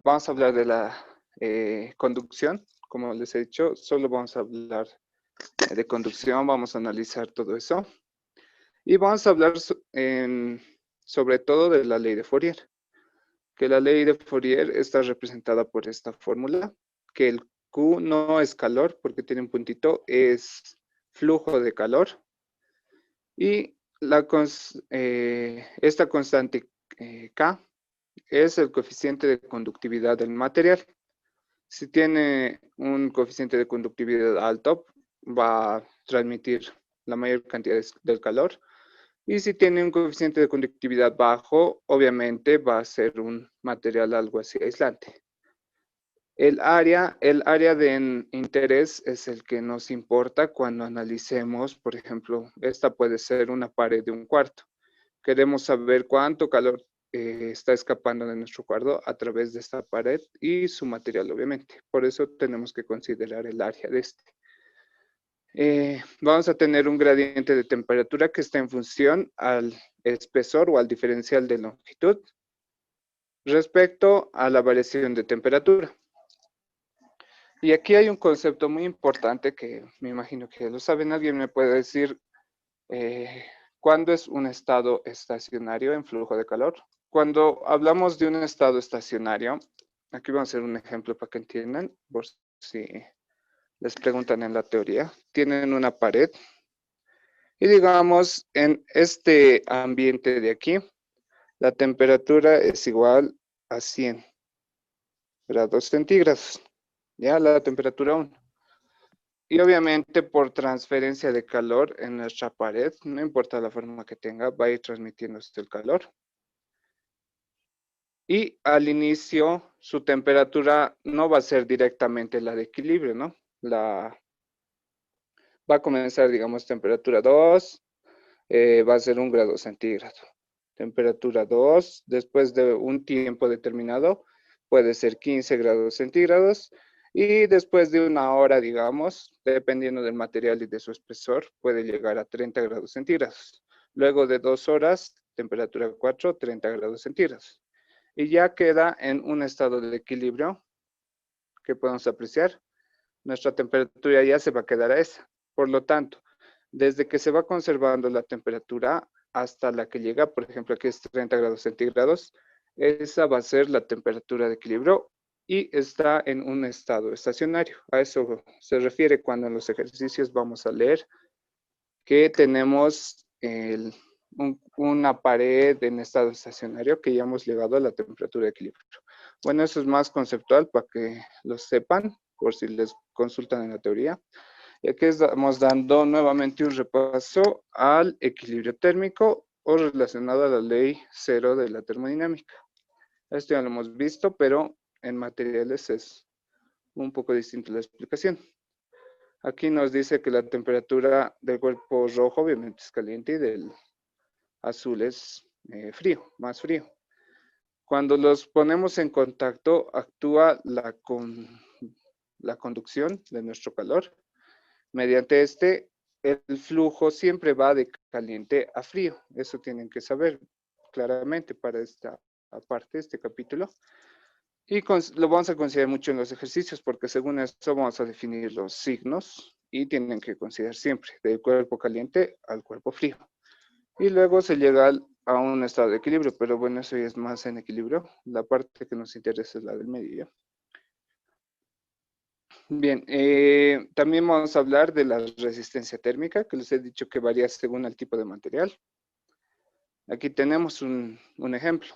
vamos a hablar de la conducción. Como les he dicho, solo vamos a hablar de conducción, vamos a analizar todo eso. Y vamos a hablar sobre todo de la ley de Fourier. Que la ley de Fourier está representada por esta fórmula, que el Q no es calor porque tiene un puntito, es flujo de calor. Y esta constante K es el coeficiente de conductividad del material. Si tiene un coeficiente de conductividad alto, va a transmitir la mayor cantidad del calor. Y si tiene un coeficiente de conductividad bajo, obviamente va a ser un material algo así aislante. El área de interés es el que nos importa cuando analicemos, por ejemplo, esta puede ser una pared de un cuarto. Queremos saber cuánto calor está escapando de nuestro cuarto a través de esta pared y su material, obviamente. Por eso tenemos que considerar el área de este. Vamos a tener un gradiente de temperatura que está en función al espesor o al diferencial de longitud respecto a la variación de temperatura. Y aquí hay un concepto muy importante que me imagino que lo saben. ¿Alguien me puede decir cuándo es un estado estacionario en flujo de calor? Cuando hablamos de un estado estacionario, aquí vamos a hacer un ejemplo para que entiendan, por si les preguntan en la teoría. Tienen una pared y digamos en este ambiente de aquí, la temperatura es igual a 100 grados centígrados, ya la temperatura 1. Y obviamente por transferencia de calor en nuestra pared, no importa la forma que tenga, va a ir transmitiéndose el calor. Y al inicio, su temperatura no va a ser directamente la de equilibrio, ¿no? Va a comenzar, digamos, temperatura 2, va a ser 1 grado centígrado. Temperatura 2, después de un tiempo determinado, puede ser 15 grados centígrados. Y después de una hora, digamos, dependiendo del material y de su espesor, puede llegar a 30 grados centígrados. Luego de 2 horas, temperatura 4, 30 grados centígrados. Y ya queda en un estado de equilibrio que podemos apreciar. Nuestra temperatura ya se va a quedar a esa. Por lo tanto, desde que se va conservando la temperatura hasta la que llega, por ejemplo, aquí es 30 grados centígrados, esa va a ser la temperatura de equilibrio y está en un estado estacionario. A eso se refiere cuando en los ejercicios vamos a leer que tenemos una pared en estado estacionario que ya hemos llegado a la temperatura de equilibrio. Bueno, eso es más conceptual para que lo sepan, por si les consultan en la teoría. Y aquí estamos dando nuevamente un repaso al equilibrio térmico o relacionado a la ley cero de la termodinámica. Esto ya lo hemos visto, pero en materiales es un poco distinta la explicación. Aquí nos dice que la temperatura del cuerpo rojo obviamente es caliente y del azul es frío, más frío. Cuando los ponemos en contacto, actúa la conducción de nuestro calor. Mediante el flujo siempre va de caliente a frío. Eso tienen que saber claramente para esta parte, este capítulo. Y lo vamos a considerar mucho en los ejercicios porque según esto vamos a definir los signos y tienen que considerar siempre del cuerpo caliente al cuerpo frío. Y luego se llega a un estado de equilibrio, pero bueno, eso ya es más en equilibrio. La parte que nos interesa es la del medio, ¿ya? Bien, también vamos a hablar de la resistencia térmica, que les he dicho que varía según el tipo de material. Aquí tenemos un ejemplo.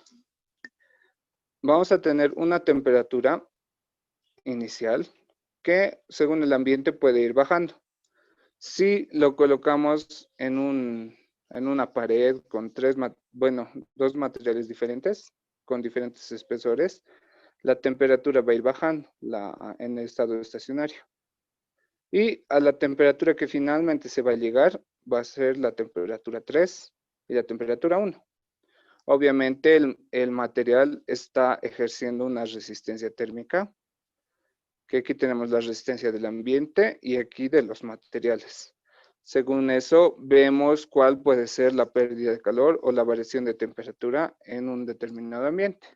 Vamos a tener una temperatura inicial que según el ambiente puede ir bajando. Si lo colocamos en una pared con dos materiales diferentes, con diferentes espesores, la temperatura va a ir bajando en el estado estacionario. Y a la temperatura que finalmente se va a llegar va a ser la temperatura 3 y la temperatura 1. Obviamente el material está ejerciendo una resistencia térmica, que aquí tenemos la resistencia del ambiente y aquí de los materiales. Según eso, vemos cuál puede ser la pérdida de calor o la variación de temperatura en un determinado ambiente.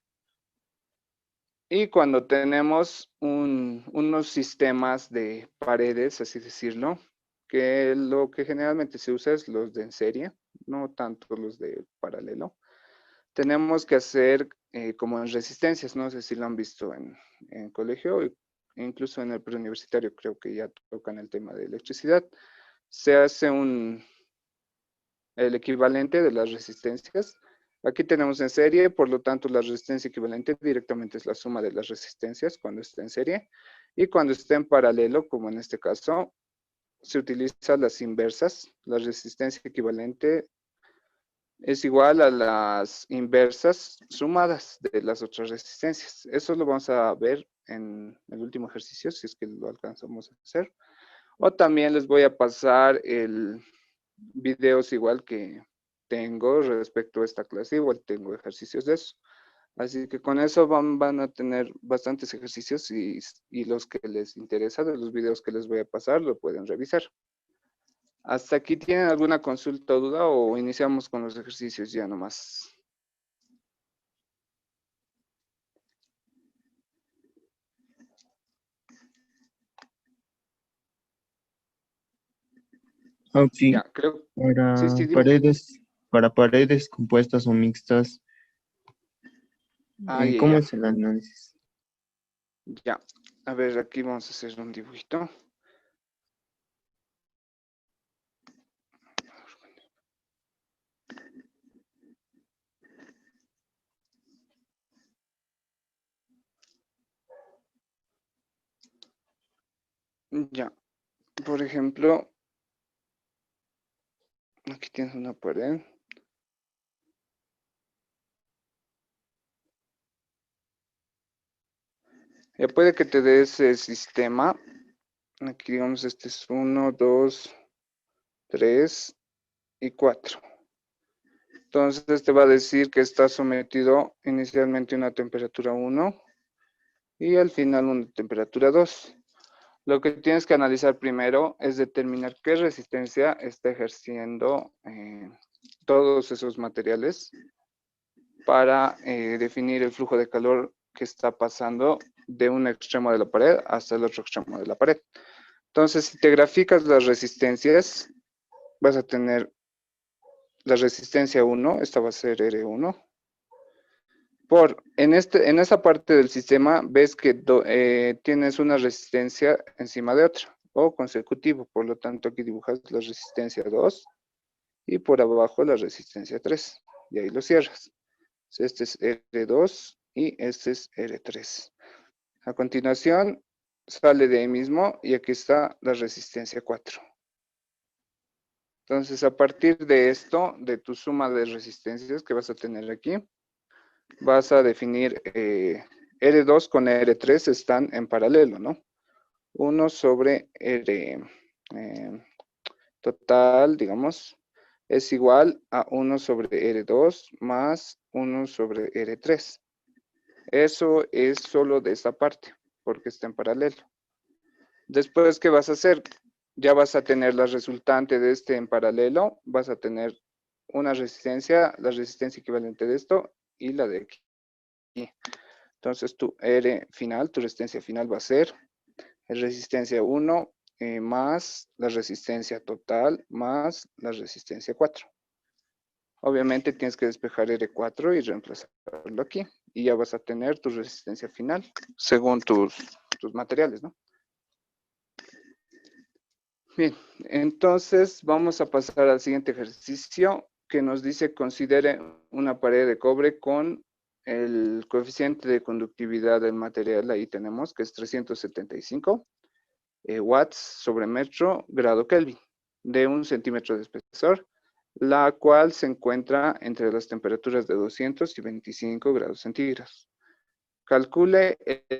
Y cuando tenemos unos sistemas de paredes, así decirlo, que lo que generalmente se usa es los de en serie, no tanto los de paralelo. Tenemos que hacer como en resistencias, no sé si lo han visto en colegio, incluso en el preuniversitario creo que ya tocan el tema de electricidad. Se hace el equivalente de las resistencias. Aquí tenemos en serie, por lo tanto la resistencia equivalente directamente es la suma de las resistencias cuando está en serie. Y cuando está en paralelo, como en este caso, se utilizan las inversas. La resistencia equivalente es igual a las inversas sumadas de las otras resistencias. Eso lo vamos a ver en el último ejercicio, si es que lo alcanzamos a hacer. O también les voy a pasar el videos igual que tengo respecto a esta clase, igual tengo ejercicios de eso. Así que con eso van a tener bastantes ejercicios y los que les interesa de los videos que les voy a pasar lo pueden revisar. ¿Hasta aquí tienen alguna consulta o duda o iniciamos con los ejercicios ya nomás? Sí, Ya, creo. Sí, para sí, dime. paredes compuestas o mixtas, Ah, ya, ¿cómo ya. es el análisis? Ya. A ver, aquí vamos a hacer un dibujito. Ya. Por ejemplo, aquí tienes una pared. Ya puede que te dé ese sistema. Aquí digamos, este es 1, 2, 3 y 4. Entonces te va a decir que está sometido inicialmente a una temperatura 1 y al final una temperatura 2. Lo que tienes que analizar primero es determinar qué resistencia está ejerciendo todos esos materiales para definir el flujo de calor que está pasando de un extremo de la pared hasta el otro extremo de la pared. Entonces, si te graficas las resistencias, vas a tener la resistencia 1, esta va a ser R1. En esa parte del sistema ves que tienes una resistencia encima de otra o consecutivo, por lo tanto aquí dibujas la resistencia 2 y por abajo la resistencia 3 y ahí lo cierras. Este es R2 y este es R3. A continuación sale de ahí mismo y aquí está la resistencia 4. Entonces a partir de esto, de tu suma de resistencias que vas a tener aquí, vas a definir R2 con R3 están en paralelo, ¿no? 1 sobre R total, digamos, es igual a 1 sobre R2 más 1 sobre R3. Eso es solo de esta parte, porque está en paralelo. Después, ¿qué vas a hacer? Ya vas a tener la resultante de este en paralelo, vas a tener una resistencia, la resistencia equivalente de esto y la de aquí. Entonces tu R final, tu resistencia final va a ser resistencia 1 más la resistencia total más la resistencia 4. Obviamente tienes que despejar R4 y reemplazarlo aquí. Y ya vas a tener tu resistencia final según tus materiales, ¿no? Bien, entonces vamos a pasar al siguiente ejercicio que nos dice considere una pared de cobre con el coeficiente de conductividad del material, ahí tenemos que es 375 watts sobre metro grado Kelvin de 1 centímetro de espesor, la cual se encuentra entre las temperaturas de 200 y 25 grados centígrados. Calcule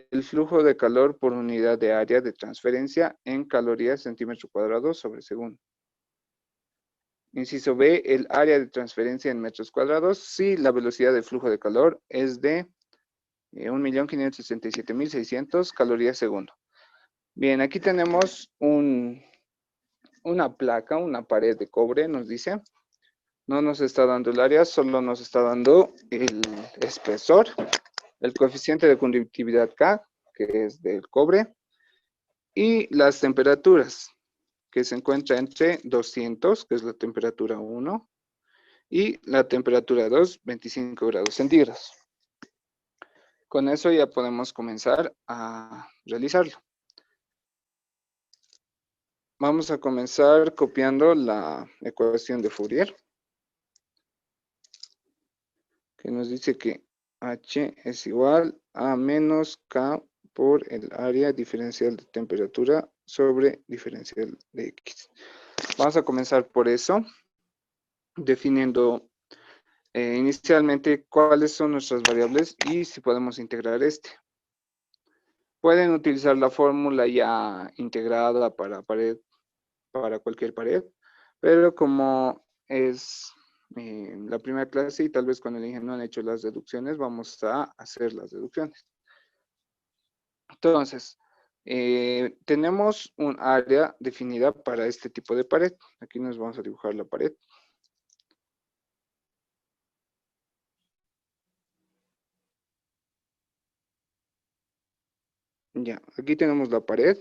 el flujo de calor por unidad de área de transferencia en calorías centímetro cuadrado sobre segundo. Inciso B, el área de transferencia en metros cuadrados si la velocidad de flujo de calor es de 1.567.600 calorías segundo. Bien, aquí tenemos una placa, una pared de cobre, nos dice. No nos está dando el área, solo nos está dando el espesor. el coeficiente de conductividad K, que es del cobre, y las temperaturas, que se encuentra entre 200, que es la temperatura 1, y la temperatura 2, 25 grados centígrados. Con eso ya podemos comenzar a realizarlo. Vamos a comenzar copiando la ecuación de Fourier, que nos dice que H es igual a menos K por el área diferencial de temperatura sobre diferencial de X. Vamos a comenzar por eso, definiendo inicialmente cuáles son nuestras variables y si podemos integrar este. Pueden utilizar la fórmula ya integrada para cualquier pared, pero como es la primera clase y tal vez con el ingenio no han hecho las deducciones, vamos a hacer las deducciones. Entonces, tenemos un área definida para este tipo de pared. Aquí nos vamos a dibujar la pared. Ya, aquí tenemos la pared,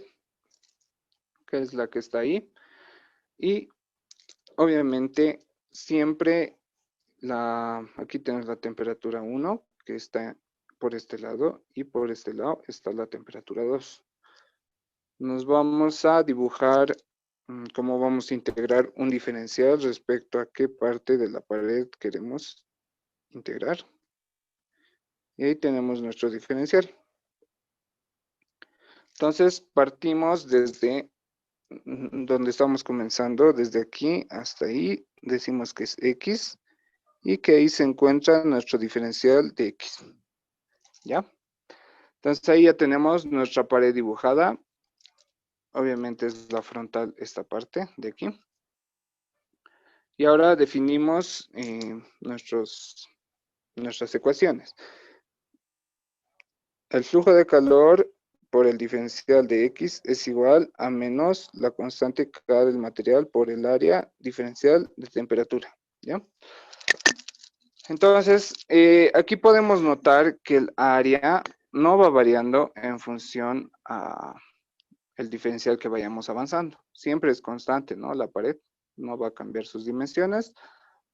que es la que está ahí. Y obviamente siempre aquí tenemos la temperatura 1, que está por este lado, y por este lado está la temperatura 2. Nos vamos a dibujar cómo vamos a integrar un diferencial respecto a qué parte de la pared queremos integrar. Y ahí tenemos nuestro diferencial. Entonces partimos desde donde estamos comenzando, desde aquí hasta ahí, decimos que es X, y que ahí se encuentra nuestro diferencial de X. ¿Ya? Entonces ahí ya tenemos nuestra pared dibujada. Obviamente es la frontal esta parte de aquí. Y ahora definimos nuestras ecuaciones. El flujo de calor por el diferencial de X es igual a menos la constante K del material por el área diferencial de temperatura. ¿Ya? Entonces, aquí podemos notar que el área no va variando en función a el diferencial que vayamos avanzando. Siempre es constante, ¿no? La pared no va a cambiar sus dimensiones.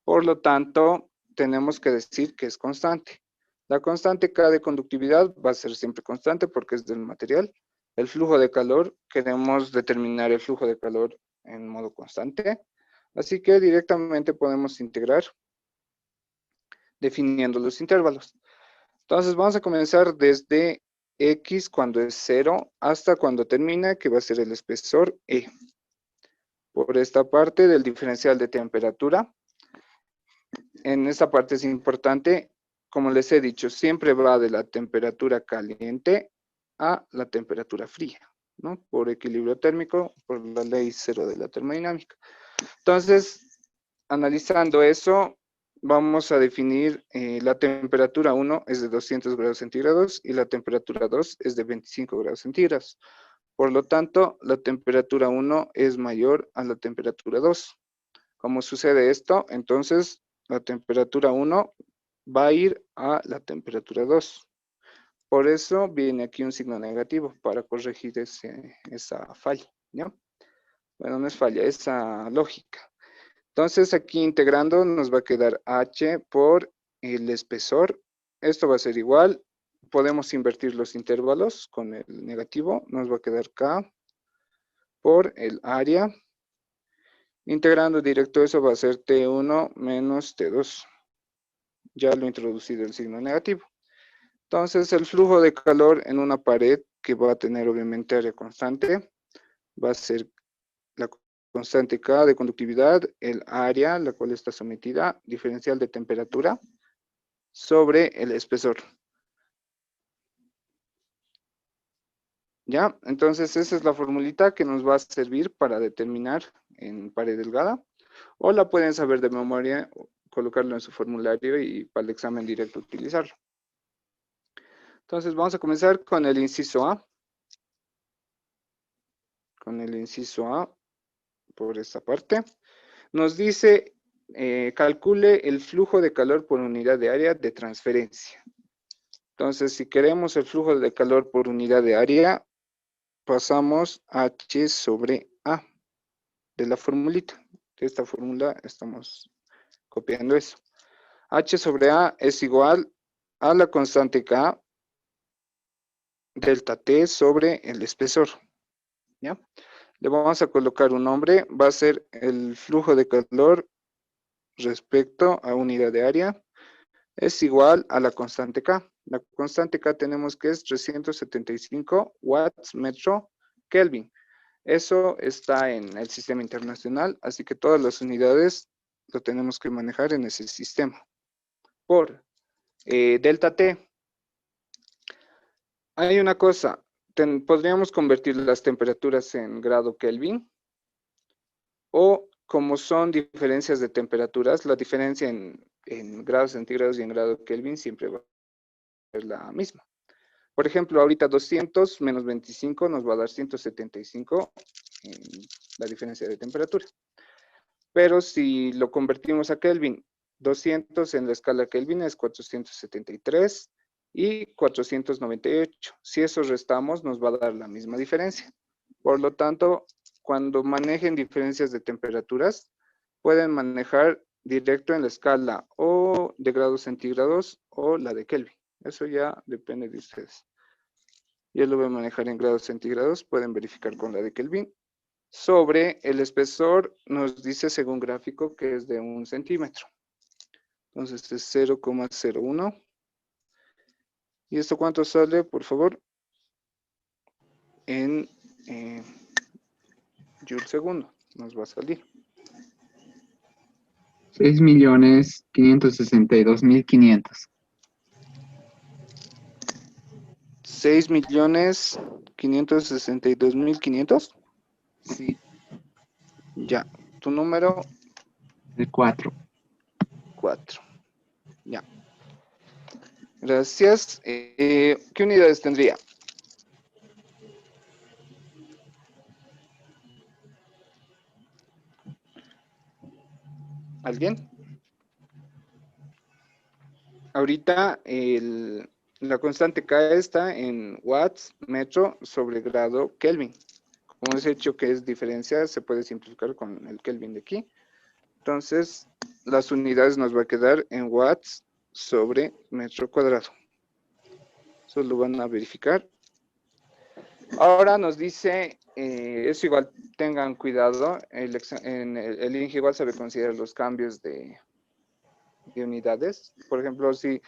Por lo tanto, tenemos que decir que es constante. La constante K de conductividad va a ser siempre constante porque es del material. El flujo de calor, queremos determinar el flujo de calor en modo constante. Así que directamente podemos integrar definiendo los intervalos. Entonces vamos a comenzar desde X cuando es 0 hasta cuando termina, que va a ser el espesor E. Por esta parte del diferencial de temperatura, en esta parte es importante, como les he dicho, siempre va de la temperatura caliente a la temperatura fría, ¿no? Por equilibrio térmico, por la ley cero de la termodinámica. Entonces, analizando eso, vamos a definir la temperatura 1 es de 200 grados centígrados y la temperatura 2 es de 25 grados centígrados. Por lo tanto, la temperatura 1 es mayor a la temperatura 2. ¿Cómo sucede esto? Entonces, la temperatura 1 va a ir a la temperatura 2. Por eso viene aquí un signo negativo para corregir esa falla, ¿ya? Bueno, no es falla, esa lógica. Entonces, aquí integrando nos va a quedar H por el espesor. Esto va a ser igual. Podemos invertir los intervalos con el negativo. Nos va a quedar K por el área. Integrando directo eso va a ser T1 menos T2. Ya lo he introducido el signo negativo. Entonces el flujo de calor en una pared que va a tener obviamente área constante va a ser la constante K de conductividad, el área la cual está sometida, diferencial de temperatura sobre el espesor. ¿Ya? Entonces esa es la formulita que nos va a servir para determinar en pared delgada. O la pueden saber de memoria, colocarlo en su formulario y para el examen directo utilizarlo. Entonces vamos a comenzar con el inciso A. Con el inciso A por esta parte. Nos dice, calcule el flujo de calor por unidad de área de transferencia. Entonces, si queremos el flujo de calor por unidad de área, pasamos H sobre A de la formulita. De esta fórmula estamos copiando eso. H sobre A es igual a la constante K delta T sobre el espesor. ¿Ya? Le vamos a colocar un nombre, va a ser el flujo de calor respecto a unidad de área, es igual a la constante K. La constante K tenemos que es 375 watts metro Kelvin. Eso está en el sistema internacional, así que todas las unidades lo tenemos que manejar en ese sistema. Por delta T, hay una cosa, podríamos convertir las temperaturas en grado Kelvin, o como son diferencias de temperaturas, la diferencia en grados centígrados y en grado Kelvin siempre va a ser la misma. Por ejemplo, ahorita 200 menos 25 nos va a dar 175 en la diferencia de temperatura. Pero si lo convertimos a Kelvin, 200 en la escala Kelvin es 473 y 498. Si eso restamos, nos va a dar la misma diferencia. Por lo tanto, cuando manejen diferencias de temperaturas, pueden manejar directo en la escala o de grados centígrados o la de Kelvin. Eso ya depende de ustedes. Yo lo voy a manejar en grados centígrados, pueden verificar con la de Kelvin. Sobre el espesor nos dice según gráfico que es de 1 centímetro. Entonces es 0,01. ¿Y esto cuánto sale, por favor? En Joule segundo nos va a salir. 6.562.500. 6.562.500. Sí, Ya. Tu número el 4. 4. Ya. Gracias. ¿Qué unidades tendría? ¿Alguien? Ahorita la constante K está en watts metro sobre grado Kelvin. Como hemos hecho que es diferencia, se puede simplificar con el Kelvin de aquí. Entonces, las unidades nos va a quedar en watts sobre metro cuadrado. Eso lo van a verificar. Ahora nos dice, eso igual tengan cuidado, el INGE igual sabe considerar los cambios de unidades. Por ejemplo, si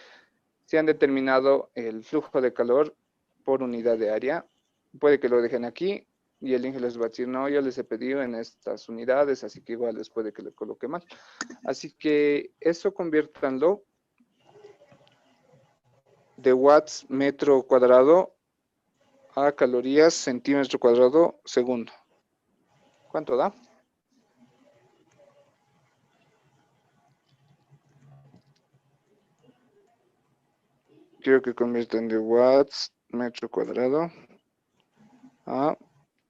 han determinado el flujo de calor por unidad de área, puede que lo dejen aquí y el INGE les va a decir, no, yo les he pedido en estas unidades, así que igual les puede que le coloque mal. Así que eso conviértanlo de watts metro cuadrado a calorías centímetro cuadrado segundo. ¿Cuánto da? Quiero que conviertan de watts metro cuadrado a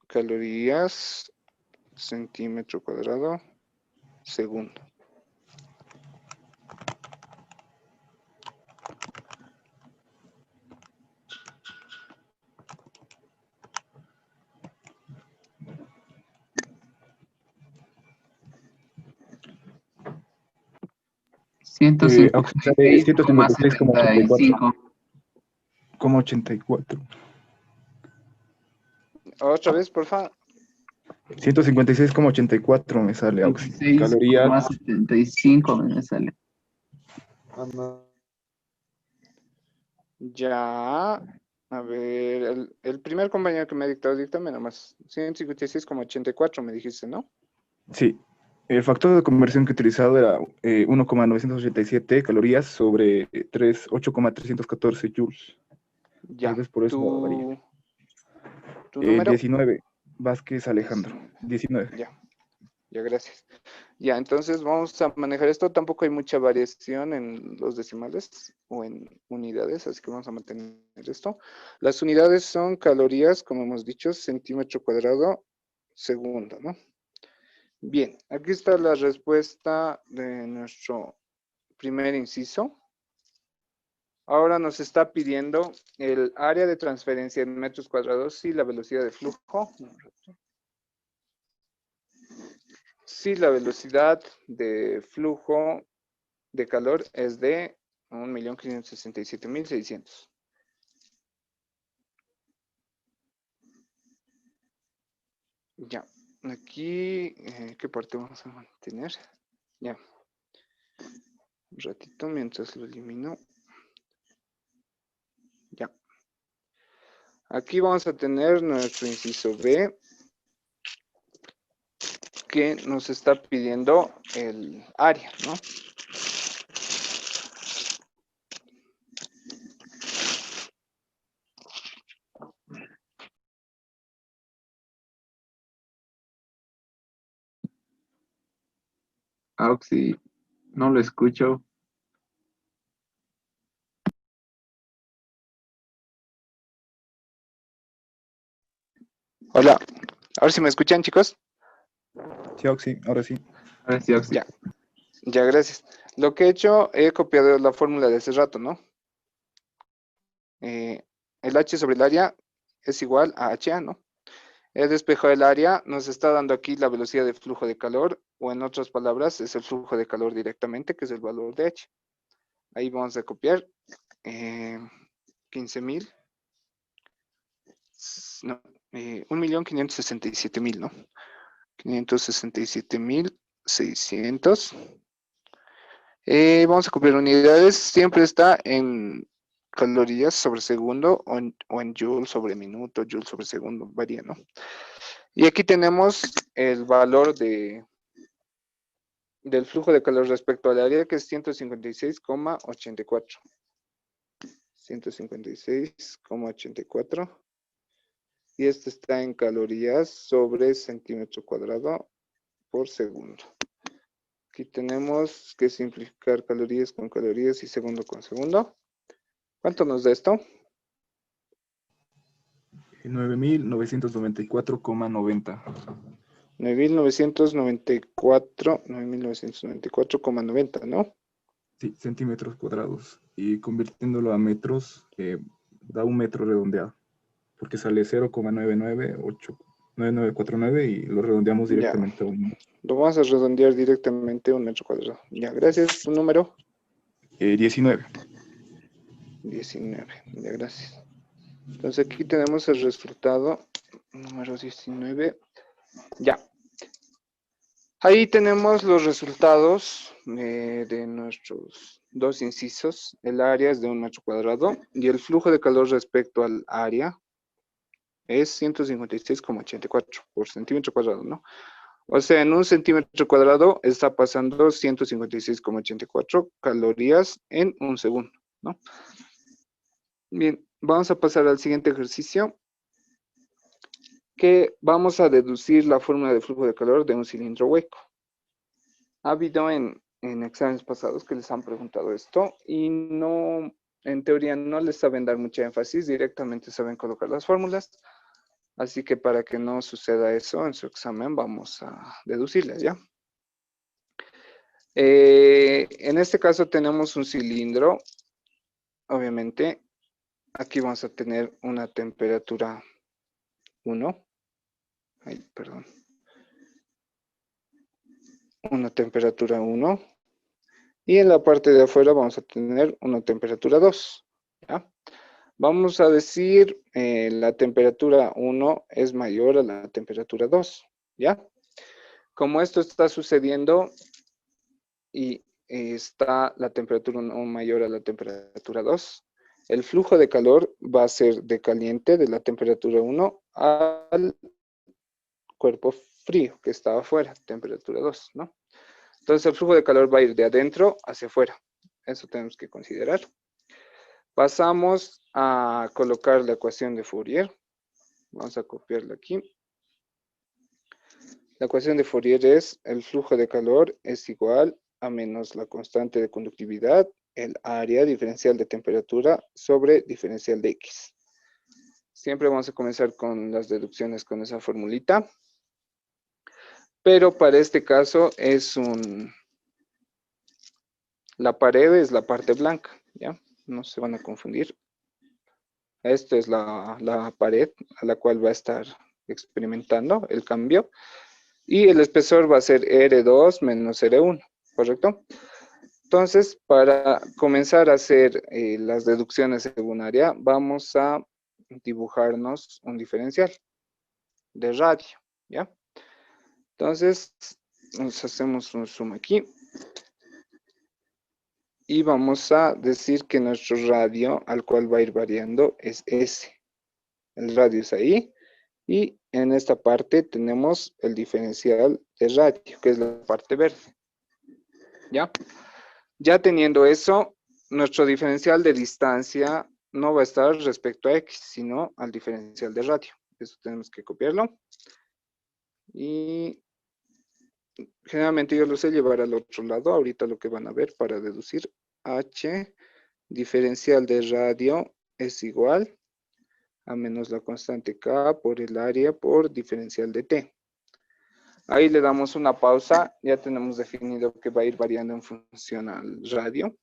calorías centímetro cuadrado segundo. Auxiliar 156,84. 156,85. Otra vez, por favor. 156,84 me sale auxiliar. Calorías. 156,75 me sale. Ya, a ver, el primer compañero que me ha dictado el dictamen, nomás 156,84 me dijiste, ¿no? Sí. El factor de conversión que he utilizado era 1,987 calorías sobre 8,314 joules. Ya, Tal vez por eso varía. tu número. 19, Vázquez Alejandro. 19. Ya, gracias. Ya, entonces vamos a manejar esto. Tampoco hay mucha variación en los decimales o en unidades, así que vamos a mantener esto. Las unidades son calorías, como hemos dicho, centímetro cuadrado segundo, ¿no? Bien, aquí está la respuesta de nuestro primer inciso. Ahora nos está pidiendo el área de transferencia en metros cuadrados y la velocidad de flujo. Si la velocidad de flujo de calor es de 1.567.600. Ya, aquí, ¿qué parte vamos a mantener? Ya, un ratito mientras lo elimino. Ya. Aquí vamos a tener nuestro inciso B, que nos está pidiendo el área, ¿no? Auxi, no lo escucho. Hola, a ver si me escuchan, chicos. Sí, Oxy, ahora sí. Ahora sí, Auxi. Ya. Ya, gracias. Lo que he hecho, he copiado la fórmula de hace rato, ¿no? El H sobre el área es igual a HA, ¿no? El despejo del área nos está dando aquí la velocidad de flujo de calor, o en otras palabras, es el flujo de calor directamente, que es el valor de H. Ahí vamos a copiar 15.000. No, 1.567.000, ¿no? 567.600. Vamos a copiar unidades. Siempre está en calorías sobre segundo o en joule sobre minuto, joule sobre segundo, varía, ¿no? Y aquí tenemos el valor del flujo de calor respecto al área, que es 156,84. 156,84. Y este está en calorías sobre centímetro cuadrado por segundo. Aquí tenemos que simplificar calorías con calorías y segundo con segundo. ¿Cuánto nos da esto? 9.994,90. 9.994,90, ¿no? Sí, centímetros cuadrados. Y convirtiéndolo a metros, da un metro redondeado. Porque sale 0,9949 y lo redondeamos Ya. directamente a un metro. Lo vamos a redondear directamente a un metro cuadrado. Ya, gracias. ¿Tu número? 19. 19. Ya, gracias. Entonces aquí tenemos el resultado número 19. Ya. Ahí tenemos los resultados de nuestros dos incisos. El área es de un metro cuadrado y el flujo de calor respecto al área es 156,84 por centímetro cuadrado, ¿no? O sea, en un centímetro cuadrado está pasando 156,84 calorías en un segundo, ¿no? Bien, vamos a pasar al siguiente ejercicio, que vamos a deducir la fórmula de flujo de calor de un cilindro hueco. Ha habido en exámenes pasados que les han preguntado esto y no, en teoría no les saben dar mucha énfasis, directamente saben colocar las fórmulas. Así que para que no suceda eso en su examen, vamos a deducirlas, ¿ya? En este caso tenemos un cilindro, obviamente. Aquí vamos a tener una temperatura 1. Ay, perdón. Una temperatura 1. Y en la parte de afuera vamos a tener una temperatura 2, ¿ya? Vamos a decir la temperatura 1 es mayor a la temperatura 2, ¿ya? Como esto está sucediendo y está la temperatura 1 mayor a la temperatura 2, el flujo de calor va a ser de caliente de la temperatura 1 al cuerpo frío que está afuera, temperatura 2, ¿no? Entonces el flujo de calor va a ir de adentro hacia afuera. Eso tenemos que considerar. Pasamos a colocar la ecuación de Fourier. Vamos a copiarla aquí. La ecuación de Fourier es el flujo de calor es igual a menos la constante de conductividad, el área diferencial de temperatura sobre diferencial de X. Siempre vamos a comenzar con las deducciones con esa formulita. Pero para este caso es la pared es la parte blanca, ¿ya? no se van a confundir. Esta es la pared a la cual va a estar experimentando el cambio. Y el espesor va a ser R2 menos R1, ¿correcto? Entonces, para comenzar a hacer las deducciones según área, vamos a dibujarnos un diferencial de radio, ¿ya? Entonces, nos hacemos un zoom aquí. Y vamos a decir que nuestro radio al cual va a ir variando es S. El radio es ahí. Y en esta parte tenemos el diferencial de radio, que es la parte verde. ¿Ya? Ya teniendo eso, nuestro diferencial de distancia no va a estar respecto a X, sino al diferencial de radio. Eso tenemos que copiarlo. Y generalmente yo lo sé llevar al otro lado. Ahorita lo que van a ver para deducir H diferencial de radio es igual a menos la constante K por el área por diferencial de T. Ahí le damos una pausa. Ya tenemos definido que va a ir variando en función al radio.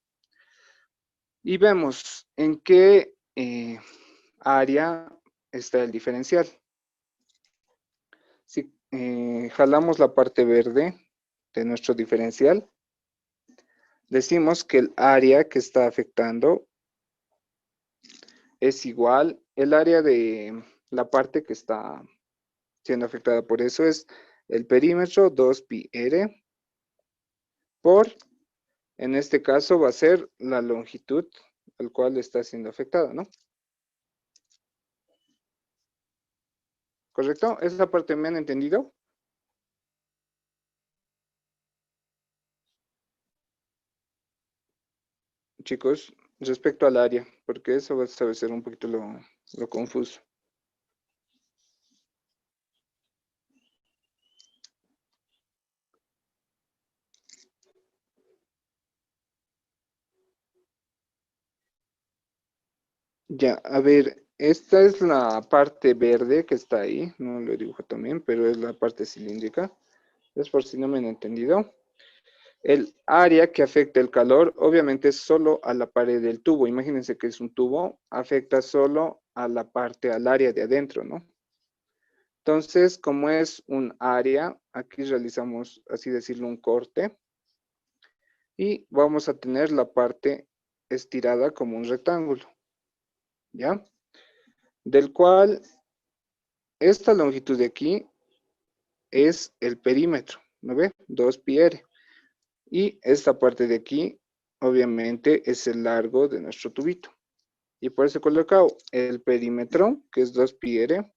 Y vemos en qué área está el diferencial. Si jalamos la parte verde de nuestro diferencial, decimos que el área que está afectando es igual, el área de la parte que está siendo afectada por eso es el perímetro 2πr por, en este caso va a ser la longitud al cual está siendo afectada, ¿no? ¿Correcto? ¿Esa parte me han entendido? Chicos, respecto al área, porque eso va a ser un poquito lo confuso. Ya, a ver, esta es la parte verde que está ahí, no lo dibujo también, pero es la parte cilíndrica. Es por si no me han entendido. El área que afecta el calor, obviamente, es solo a la pared del tubo. Imagínense que es un tubo, afecta solo a la parte, al área de adentro, ¿no? Entonces, como es un área, aquí realizamos, así decirlo, un corte. Y vamos a tener la parte estirada como un rectángulo. ¿Ya? Del cual, esta longitud de aquí es el perímetro, ¿no ve? 2πr. Y esta parte de aquí, obviamente, es el largo de nuestro tubito. Y por eso he colocado el perímetro, que es 2πr,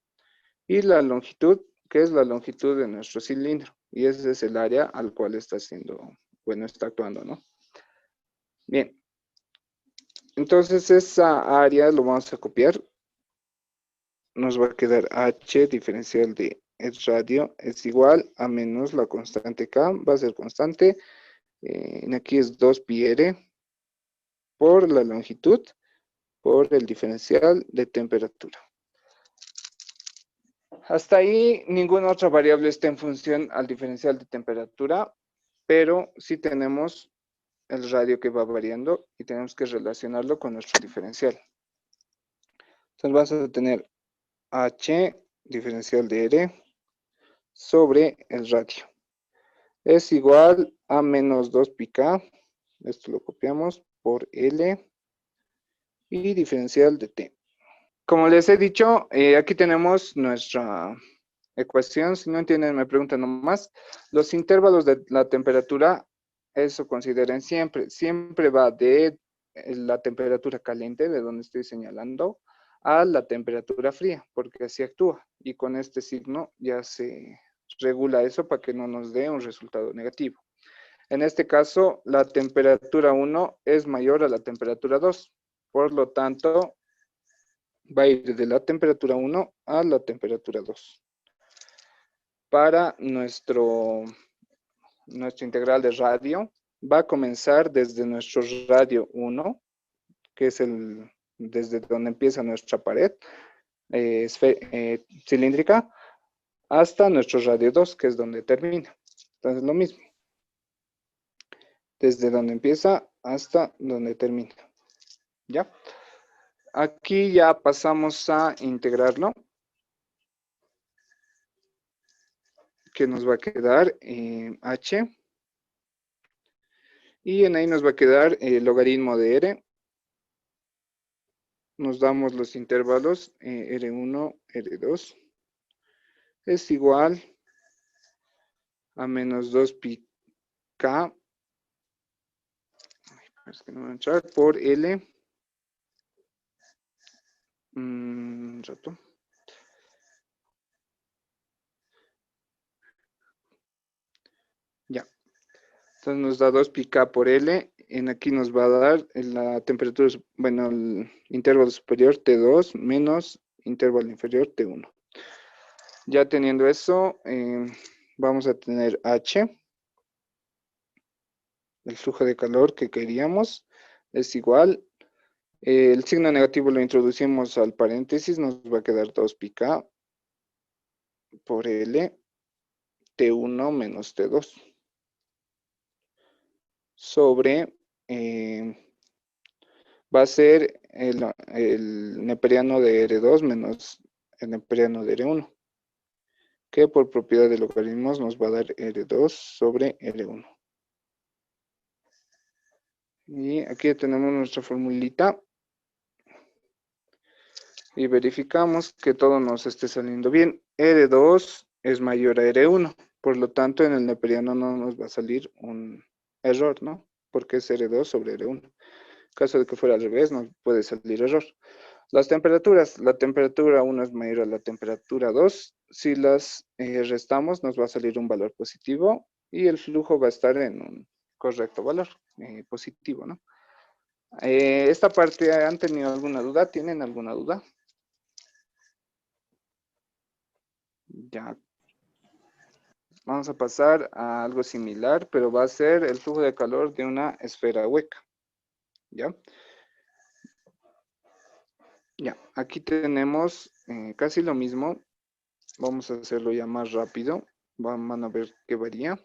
y la longitud, que es la longitud de nuestro cilindro. Y ese es el área al cual está haciendo, bueno, está actuando, ¿no? Bien. Entonces, esa área lo vamos a copiar. Nos va a quedar H diferencial de el radio es igual a menos la constante K, va a ser constante. Aquí es 2πr por la longitud por el diferencial de temperatura. Hasta ahí ninguna otra variable está en función al diferencial de temperatura, pero sí tenemos el radio que va variando y tenemos que relacionarlo con nuestro diferencial. Entonces vas a tener H diferencial de R sobre el radio. Es igual a menos 2πk, esto lo copiamos, por L y diferencial de T. Como les he dicho, aquí tenemos nuestra ecuación. Si no entienden, me preguntan nomás. Los intervalos de la temperatura, eso consideren siempre. Siempre va de la temperatura caliente, de donde estoy señalando, a la temperatura fría, porque así actúa. Y con este signo ya se regula eso para que no nos dé un resultado negativo. En este caso, la temperatura 1 es mayor a la temperatura 2. Por lo tanto, va a ir de la temperatura 1 a la temperatura 2. Para nuestro integral de radio, va a comenzar desde nuestro radio 1, que es desde donde empieza nuestra pared cilíndrica, hasta nuestro radio 2, que es donde termina. Entonces, lo mismo. Desde donde empieza hasta donde termina. ¿Ya? Aquí ya pasamos a integrarlo. Que nos va a quedar h. Y en ahí nos va a quedar el logaritmo de r. Nos damos los intervalos R1, R2. Es igual a menos 2 pi k. Es que no va a entrar por L. Un rato. Ya. Entonces nos da 2 pi k por L. En aquí nos va a dar la temperatura, bueno, el intervalo superior T2 menos intervalo inferior T1. Ya teniendo eso, vamos a tener H. El flujo de calor que queríamos es igual. El signo negativo lo introducimos al paréntesis, nos va a quedar 2 pi k por L T1 menos T2 sobre, va a ser el neperiano de R2 menos el neperiano de R1, que por propiedad de logaritmos nos va a dar R2 sobre R1. Y aquí tenemos nuestra formulita. Y verificamos que todo nos esté saliendo bien. R2 es mayor a R1. Por lo tanto, en el neperiano no nos va a salir un error, ¿no? Porque es R2 sobre R1. En caso de que fuera al revés, nos puede salir error. Las temperaturas. La temperatura 1 es mayor a la temperatura 2. Si las restamos, nos va a salir un valor positivo. Y el flujo va a estar en un correcto valor positivo, ¿no? Esta parte, ¿han tenido alguna duda? ¿Tienen alguna duda? Ya. Vamos a pasar a algo similar, pero va a ser el flujo de calor de una esfera hueca. ¿Ya? Ya, aquí tenemos casi lo mismo. Vamos a hacerlo ya más rápido. Van a ver qué varía.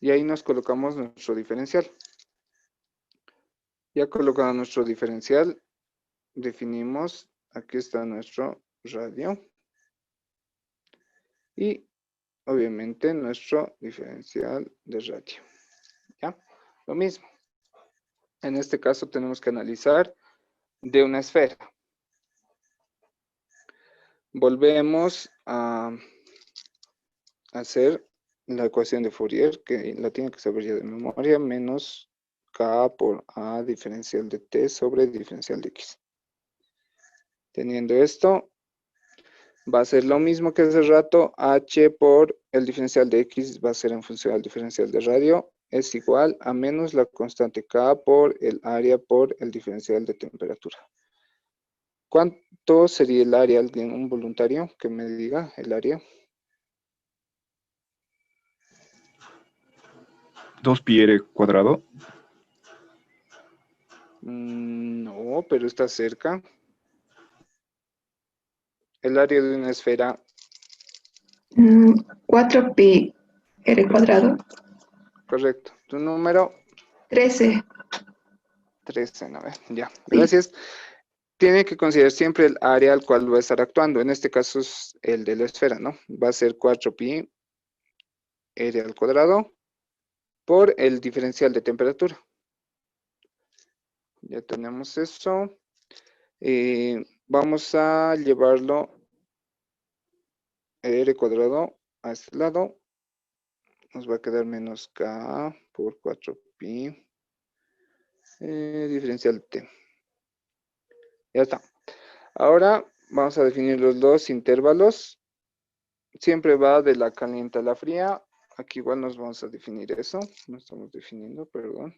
Y ahí nos colocamos nuestro diferencial. Ya colocado nuestro diferencial, definimos, aquí está nuestro radio. Y obviamente nuestro diferencial de radio. ¿Ya? Lo mismo. En este caso tenemos que analizar de una esfera. Volvemos a hacer la ecuación de Fourier, que la tiene que saber ya de memoria, menos K por A diferencial de T sobre diferencial de X. Teniendo esto, va a ser lo mismo que hace rato, H por el diferencial de X va a ser en función del diferencial de radio, es igual a menos la constante K por el área por el diferencial de temperatura. ¿Cuánto sería el área? ¿Alguien, un voluntario que me diga el área? 2 pi r cuadrado. No, pero está cerca. El área de una esfera. 4 pi r cuadrado. Correcto. Tu número 13. 13, a ver, ya. Sí. Gracias. Tiene que considerar siempre el área al cual va a estar actuando. En este caso es el de la esfera, ¿no? Va a ser 4 pi r al cuadrado por el diferencial de temperatura. Ya tenemos eso. Vamos a llevarlo r cuadrado a este lado. Nos va a quedar menos k por 4 pi diferencial de t. Ya está. Ahora vamos a definir los dos intervalos. Siempre va de la caliente a la fría. Aquí igual nos vamos a definir eso. No estamos definiendo, perdón.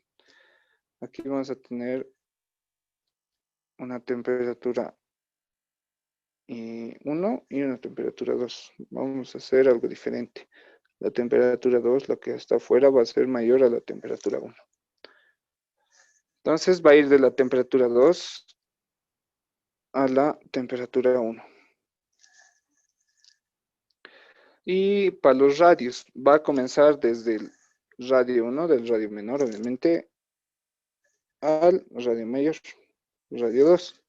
Aquí vamos a tener una temperatura 1 y una temperatura 2. Vamos a hacer algo diferente. La temperatura 2, la que está afuera, va a ser mayor a la temperatura 1. Entonces va a ir de la temperatura 2 a la temperatura 1. Y para los radios, va a comenzar desde el radio 1, del radio menor, obviamente, al radio mayor, radio 2.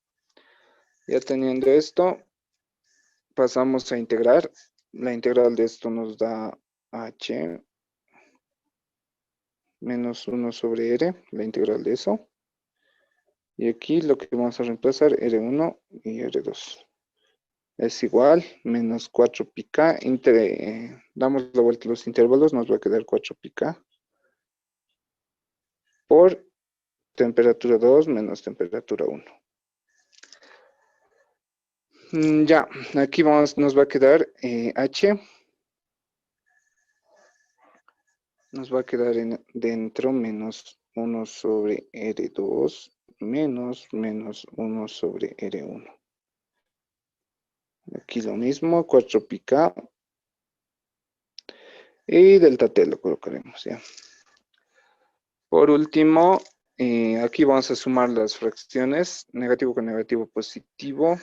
Ya teniendo esto, pasamos a integrar. La integral de esto nos da h menos 1 sobre r, la integral de eso. Y aquí lo que vamos a reemplazar, R1 y R2. Es igual, menos 4 pi k, damos la vuelta a los intervalos, nos va a quedar 4 pi k por temperatura 2 menos temperatura 1. Ya, aquí nos va a quedar H. Nos va a quedar dentro menos 1 sobre R2 menos 1 sobre R1. Aquí lo mismo, 4 pi k. Y delta T lo colocaremos ya. Por último, aquí vamos a sumar las fracciones, negativo con negativo positivo.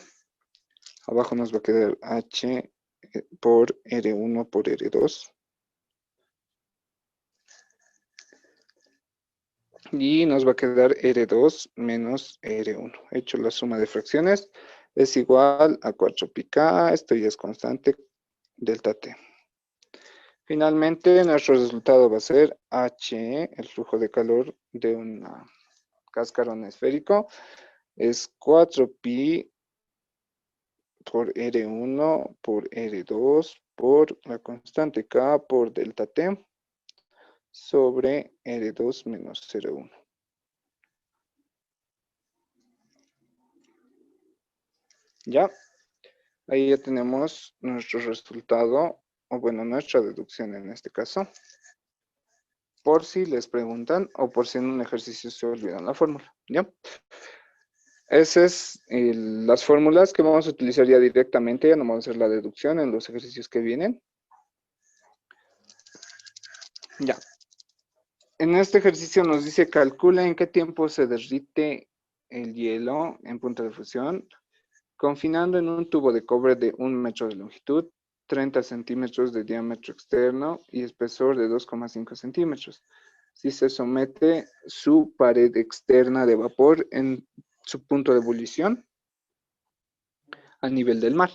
Abajo nos va a quedar H por R1 por R2. Y nos va a quedar R2 menos R1. Hecho la suma de fracciones, es igual a 4 pi k, esto ya es constante, delta T. Finalmente, nuestro resultado va a ser H, el flujo de calor de un cascarón esférico, es 4 pi por R1 por R2 por la constante K por delta T sobre R2 menos R1. Ya, ahí ya tenemos nuestro resultado, o bueno, nuestra deducción en este caso. Por si les preguntan o por si en un ejercicio se olvidan la fórmula, ¿ya? Esas es las fórmulas que vamos a utilizar ya directamente, ya no vamos a hacer la deducción en los ejercicios que vienen. Ya. En este ejercicio nos dice calcula en qué tiempo se derrite el hielo en punto de fusión, confinando en un tubo de cobre de 1 metro de longitud, 30 centímetros de diámetro externo y espesor de 2,5 centímetros. Si se somete su pared externa de vapor en su punto de ebullición a nivel del mar.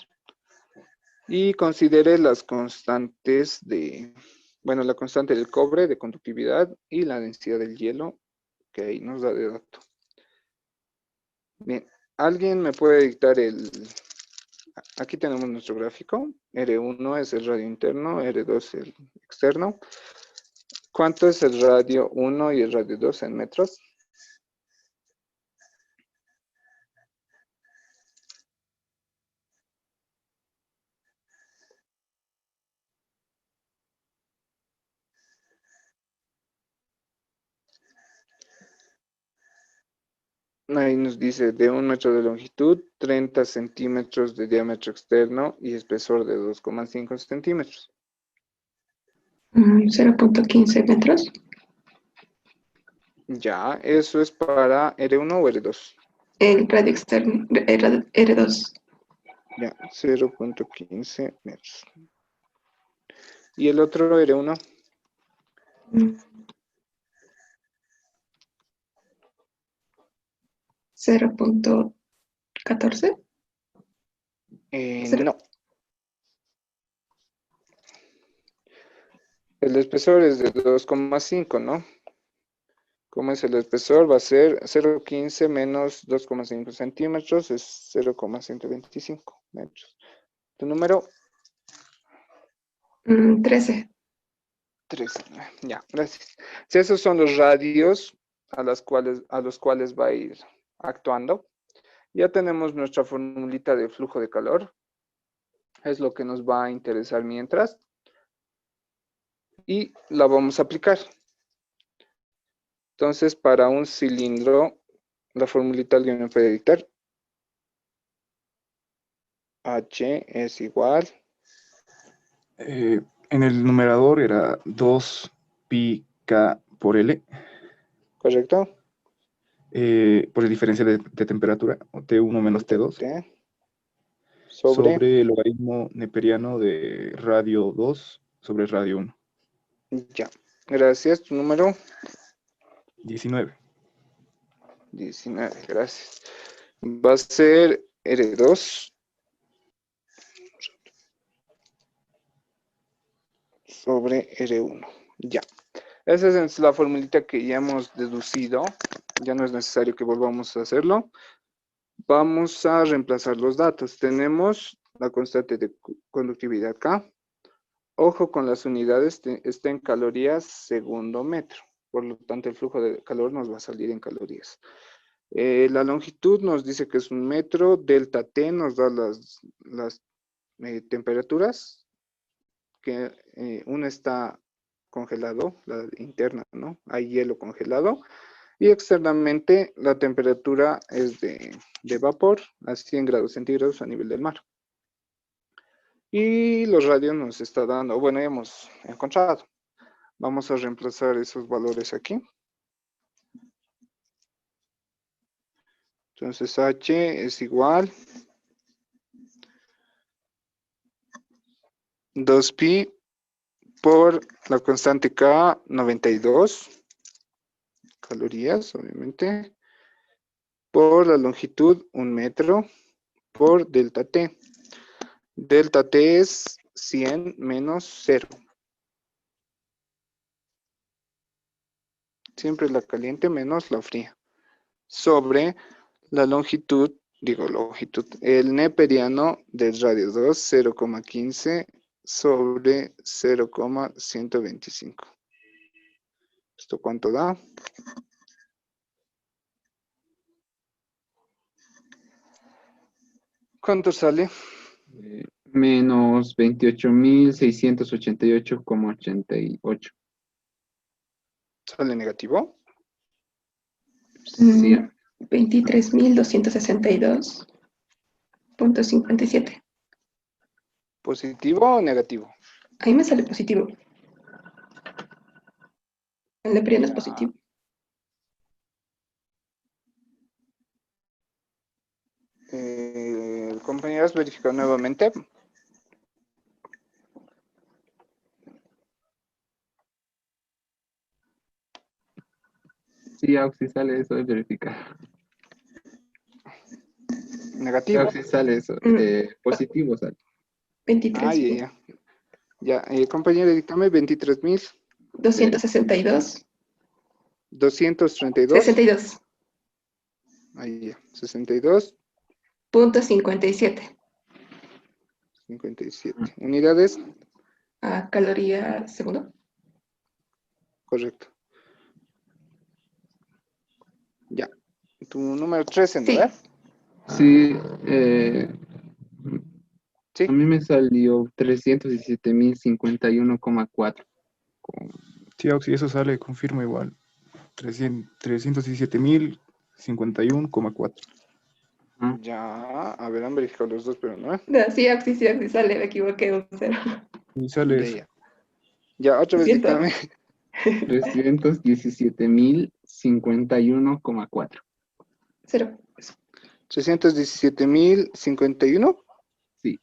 Y considere las constantes la constante del cobre de conductividad y la densidad del hielo que ahí nos da de dato. Bien, ¿alguien me puede dictar aquí tenemos nuestro gráfico, R1 es el radio interno, R2 el externo. ¿Cuánto es el radio 1 y el radio 2 en metros? Ahí nos dice de 1 metro de longitud, 30 centímetros de diámetro externo y espesor de 2,5 centímetros. 0.15 metros. Ya, eso es para R1 o R2. El radio externo, R2. Ya, 0.15 metros. ¿Y el otro R1? Mm. 0.14. No. El espesor es de 2,5, ¿no? ¿Cómo es el espesor? Va a ser 0.15 menos 2,5 centímetros, es 0,125 metros. ¿Tu número? 13. 13. Ya, gracias. Si esos son los radios a los cuales va a ir actuando, ya tenemos nuestra formulita de flujo de calor. Es lo que nos va a interesar mientras. Y la vamos a aplicar. Entonces, para un cilindro, la formulita alguien me puede dictar. H es igual. En el numerador era 2 pi k por L. ¿Correcto? Por el diferencial de temperatura, T1 menos T2, T. sobre el logaritmo neperiano de radio 2 sobre radio 1. Ya. Gracias. ¿Tu número? 19. 19, gracias. Va a ser R2 sobre R1. Ya. Esa es la formulita que ya hemos deducido. Ya no es necesario que volvamos a hacerlo. Vamos a reemplazar los datos. Tenemos la constante de conductividad acá. Ojo con las unidades, está en calorías segundo metro. Por lo tanto, el flujo de calor nos va a salir en calorías. La longitud nos dice que es 1 metro. Delta T nos da las temperaturas. Que una está congelado, la interna, ¿no? Hay hielo congelado. Y externamente la temperatura es de vapor a 100 grados centígrados a nivel del mar. Y los radios nos está dando, bueno, hemos encontrado. Vamos a reemplazar esos valores aquí. Entonces H es igual 2pi por la constante K, 92 calorías, obviamente, por la longitud 1 metro, por delta T. Delta T es 100 menos 0. Siempre la caliente menos la fría. Sobre la longitud, el neperiano del radio 2, 0,15 sobre 0,125. ¿Esto cuánto da? ¿Cuánto sale? Menos 28.688,88. ¿Sale negativo? Sí, 23.262.57. ¿Positivo o negativo? Ahí me sale positivo. El neperiano es positivo. Compañeros, verificar nuevamente. sí, Auxi sale eso de verificar. Sí, Negativo. Auxi sale eso. Positivo sale. 23. Ya. Compañero, dictame 23.000. 262. 232. 62. Ahí ya. 62. Punto 57. 57. Unidades. A caloría segundo. Correcto. Ya. Tu número 13, ¿no? Sí. Sí, Sí. a mí me salió 317.051,4. Sí, Auxi, eso sale, confirmo igual. 317.051,4. Ya. A ver, han verificado los dos, pero no. No, sí, Axi sale, me equivoqué un cero. Y sale eso. Ya, otra vez Siento. dictame. 317.051,4. Cero. 317.051,04. Sí,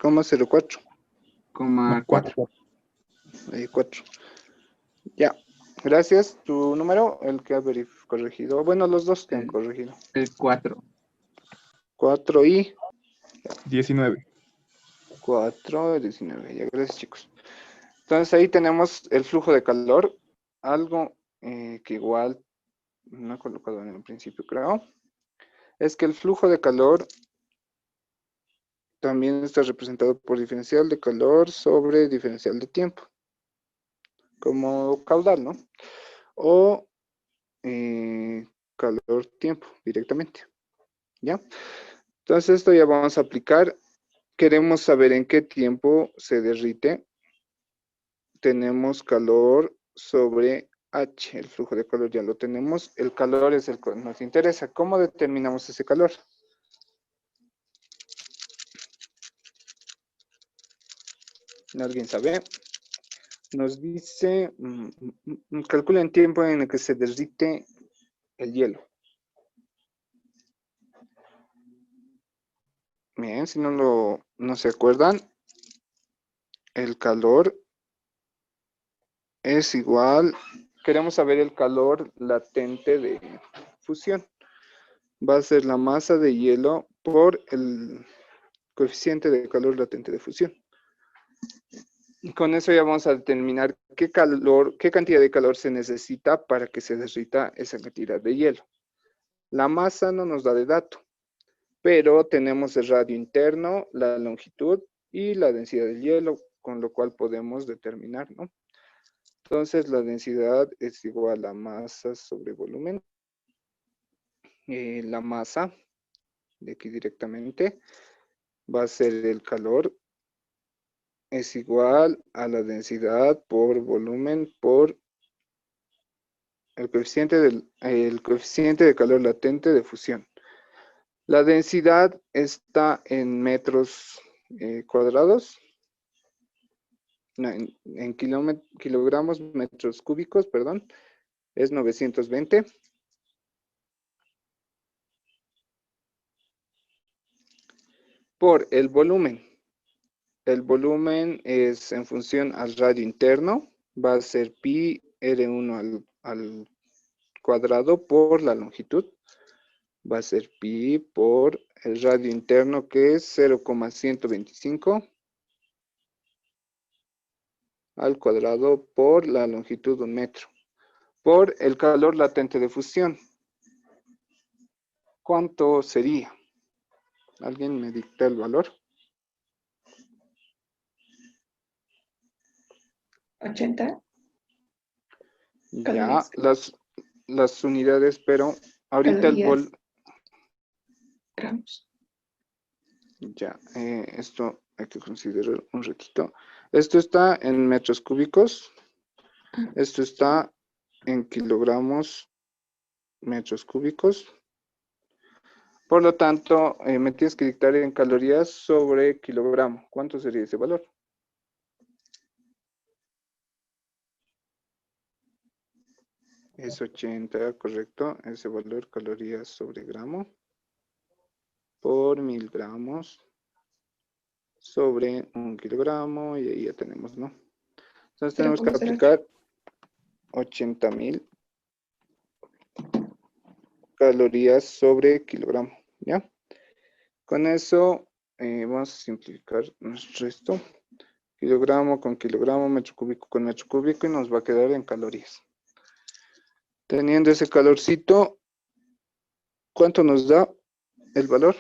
04. coma 4. Ahí, 4. Ya. Gracias. Tu número, el que ha corregido. Bueno, los dos que han corregido. El 4. 4 y 19. 4, 19. Ya, gracias, chicos. Entonces ahí tenemos el flujo de calor. Algo que igual no he colocado en el principio, creo. Es que el flujo de calor también está representado por diferencial de calor sobre diferencial de tiempo. Como caudal, ¿no? O calor-tiempo directamente. ¿Ya? Entonces esto ya vamos a aplicar. Queremos saber en qué tiempo se derrite. Tenemos calor sobre H, el flujo de calor ya lo tenemos. El calor es el que nos interesa. ¿Cómo determinamos ese calor? ¿Alguien sabe? Nos dice, calcula el tiempo en el que se derrite el hielo. Bien, si no se acuerdan, el calor es igual, queremos saber el calor latente de fusión. Va a ser la masa de hielo por el coeficiente de calor latente de fusión. Y con eso ya vamos a determinar qué cantidad de calor se necesita para que se derrita esa cantidad de hielo. La masa no nos da de dato, pero tenemos el radio interno, la longitud y la densidad del hielo, con lo cual podemos determinar, ¿no? Entonces la densidad es igual a masa sobre volumen. La masa, de aquí directamente, va a ser el calor, es igual a la densidad por volumen por el coeficiente de calor latente de fusión. La densidad está en metros cuadrados, no, en kilogramos, metros cúbicos, perdón, es 920. Por el volumen. El volumen es en función al radio interno, va a ser pi R1 al cuadrado por la longitud. Va a ser pi por el radio interno, que es 0,125 al cuadrado por la longitud de 1 metro. Por el calor latente de fusión. ¿Cuánto sería? ¿Alguien me dicta el valor? 80 Ya, calorías. las unidades, pero ahorita Calorías. Gramos. Ya, esto hay que considerar un ratito. Esto está en metros cúbicos. Esto está en kilogramos metros cúbicos. Por lo tanto, me tienes que dictar en calorías sobre kilogramo. ¿Cuánto sería ese valor? Es 80, correcto. Ese valor, calorías sobre gramo, por 1000 gramos, sobre 1 kilogramo, y ahí ya tenemos, ¿no? Entonces tenemos que 0,08. aplicar 80.000 calorías sobre kilogramo, ¿ya? Con eso vamos a simplificar nuestro esto. Kilogramo con kilogramo, metro cúbico con metro cúbico, y nos va a quedar en calorías. Teniendo ese calorcito, ¿cuánto nos da el valor?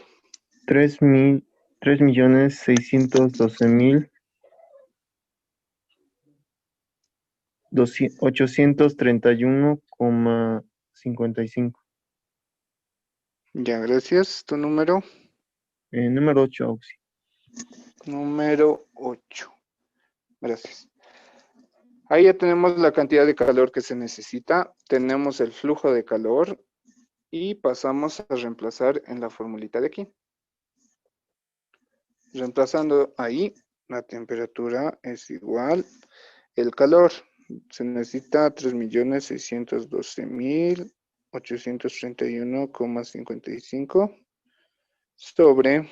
3.612.831,55. Ya, gracias. Tu número. Número 8, Auxi. Número 8. Gracias. Ahí ya tenemos la cantidad de calor que se necesita. Tenemos el flujo de calor. Y pasamos a reemplazar en la formulita de aquí. Reemplazando ahí, la temperatura es igual. El calor se necesita 3.612.831,55 sobre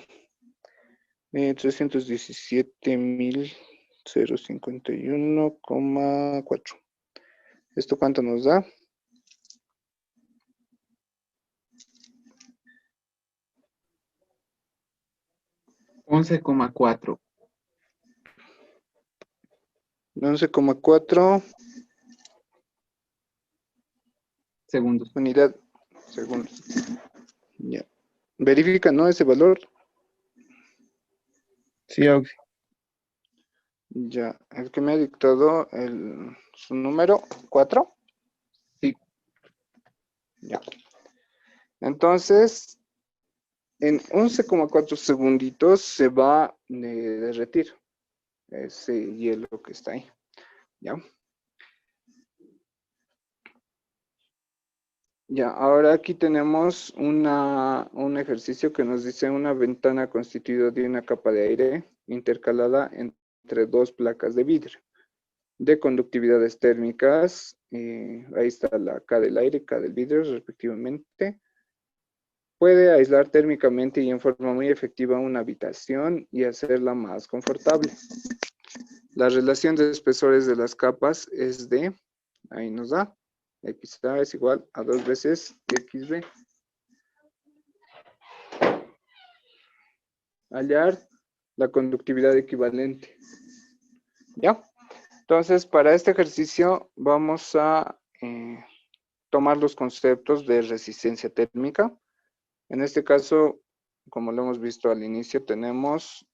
317.051,4. ¿Esto cuánto nos da? $11,4. 11,4 segundos. unidad segundos. Ya. Verifica, ¿no? Ese valor. Sí, Auxi. Ya, el que me ha dictado su número 4. Sí. Ya. Entonces, en 11,4 segunditos se va a derretir ese hielo que está ahí. ¿Ya? Ya, ahora aquí tenemos un ejercicio que nos dice una ventana constituida de una capa de aire intercalada entre dos placas de vidrio de conductividades térmicas. Ahí está la K del aire, K del vidrio respectivamente. Puede aislar térmicamente y en forma muy efectiva una habitación y hacerla más confortable. La relación de espesores de las capas es de, ahí nos da, XA es igual a 2 veces XB. Hallar la conductividad equivalente. ¿Ya? Entonces, para este ejercicio vamos a tomar los conceptos de resistencia térmica. En este caso, como lo hemos visto al inicio, tenemos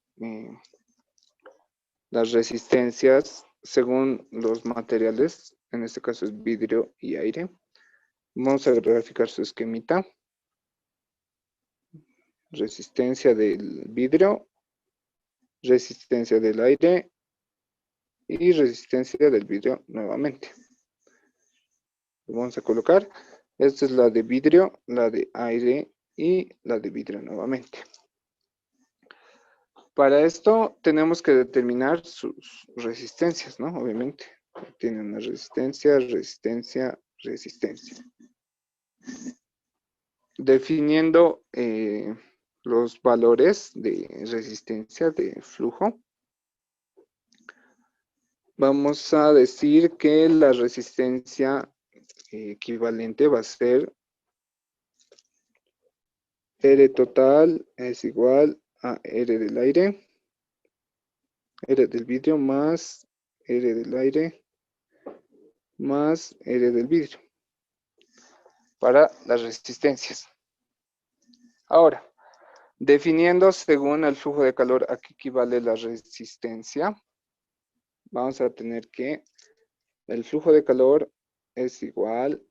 las resistencias según los materiales. En este caso es vidrio y aire. Vamos a graficar su esquemita. Resistencia del vidrio, resistencia del aire y resistencia del vidrio nuevamente. Vamos a colocar, esta es la de vidrio, la de aire y la de vidrio nuevamente. Para esto tenemos que determinar sus resistencias, ¿no? Obviamente. Tienen una resistencia, resistencia, resistencia. Definiendo los valores de resistencia de flujo, vamos a decir que la resistencia equivalente va a ser R total es igual a R del aire, R del vidrio más R del aire más R del vidrio para las resistencias. Ahora, definiendo según el flujo de calor a qué equivale la resistencia, vamos a tener que el flujo de calor es igual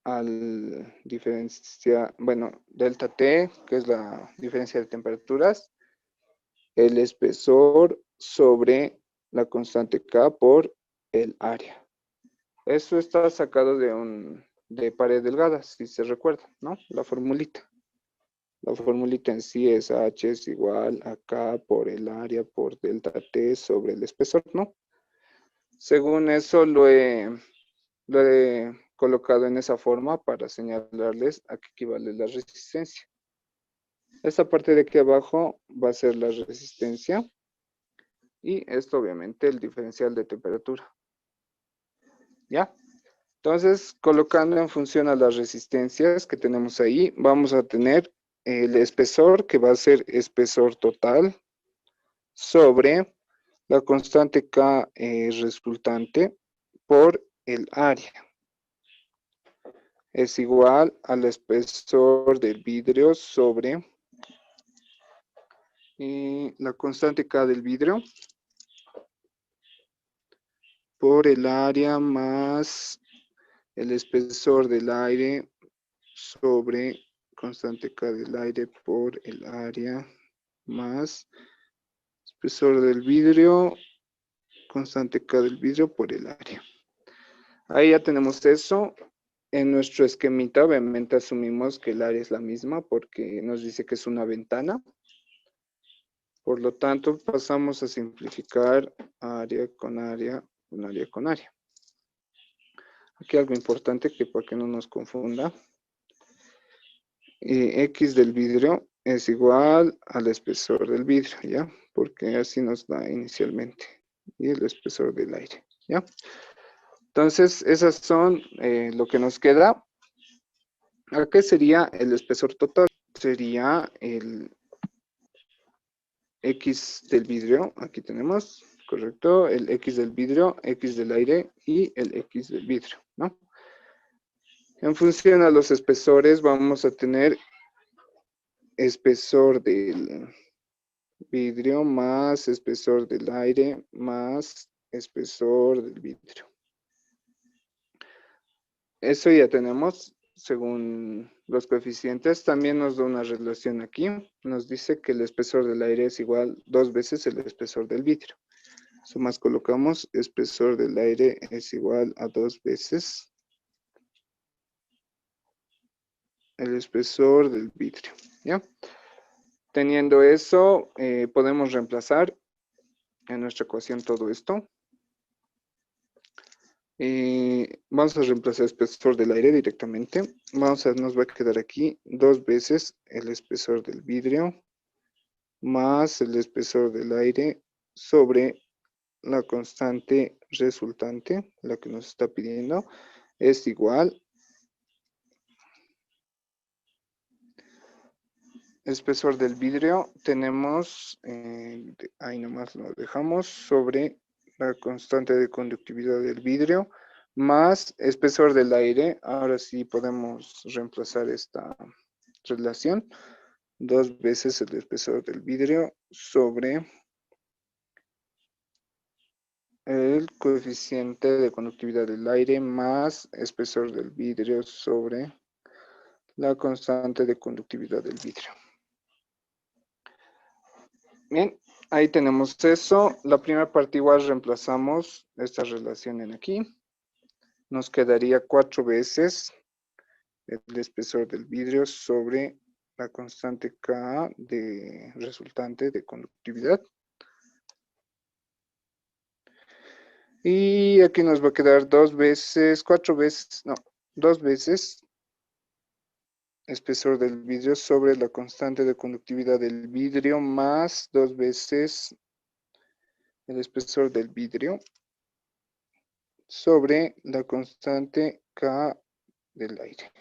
al diferencia, bueno, delta T, que es la diferencia de temperaturas, el espesor sobre la constante K por el área. Eso está sacado de pared delgada, si se recuerda, ¿no? La formulita. La formulita en sí es H es igual a K por el área por delta T sobre el espesor, ¿no? Según eso lo he colocado en esa forma para señalarles a qué equivale la resistencia. Esta parte de aquí abajo va a ser la resistencia y esto obviamente el diferencial de temperatura. ¿Ya? Entonces, colocando en función a las resistencias que tenemos ahí, vamos a tener el espesor, que va a ser espesor total, sobre la constante K resultante por el área. Es igual al espesor del vidrio sobre la constante K del vidrio por el área más el espesor del aire sobre constante K del aire por el área más espesor del vidrio, constante K del vidrio por el área. Ahí ya tenemos eso. En nuestro esquemita obviamente asumimos que el área es la misma porque nos dice que es una ventana. Por lo tanto, pasamos a simplificar área con área con área con área. Aquí algo importante que para que no nos confunda. X del vidrio es igual al espesor del vidrio, ¿ya? Porque así nos da inicialmente. Y el espesor del aire, ¿ya? Entonces, esas son lo que nos queda. ¿Qué sería el espesor total? Sería el X del vidrio, aquí tenemos, correcto, el X del vidrio, X del aire y el X del vidrio, ¿no? En función a los espesores vamos a tener espesor del vidrio más espesor del aire más espesor del vidrio. Eso ya tenemos según los coeficientes. También nos da una relación aquí. Nos dice que el espesor del aire es igual 2 veces el espesor del vidrio. Eso más colocamos, espesor del aire es igual a 2 veces el espesor del vidrio, ¿ya? Teniendo eso, podemos reemplazar en nuestra ecuación todo esto. Vamos a reemplazar el espesor del aire directamente. Nos va a quedar aquí 2 veces el espesor del vidrio más el espesor del aire sobre la constante resultante, la que nos está pidiendo, es igual. Espesor del vidrio tenemos, ahí nomás lo dejamos, sobre la constante de conductividad del vidrio, más espesor del aire. Ahora sí podemos reemplazar esta relación. 2 veces el espesor del vidrio sobre el coeficiente de conductividad del aire más espesor del vidrio sobre la constante de conductividad del vidrio. Bien, ahí tenemos eso. La primera parte igual reemplazamos esta relación en aquí. Nos quedaría 4 veces el espesor del vidrio sobre la constante K de resultante de conductividad. Y aquí nos va a quedar 2 veces, 4 veces, no, 2 veces espesor del vidrio sobre la constante de conductividad del vidrio más 2 veces el espesor del vidrio sobre la constante K del aire.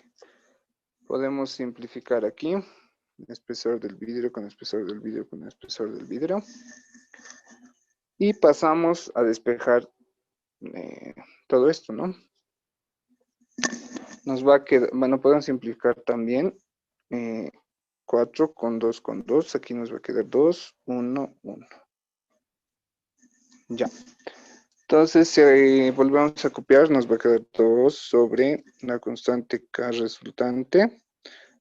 Podemos simplificar aquí, espesor del vidrio con espesor del vidrio con espesor del vidrio. Y pasamos a despejar todo esto, ¿no? Nos va a quedar, bueno, podemos simplificar también 4 con 2 con 2. Aquí nos va a quedar 2, 1, 1. Ya. Entonces, si volvemos a copiar, nos va a quedar 2 sobre la constante K resultante.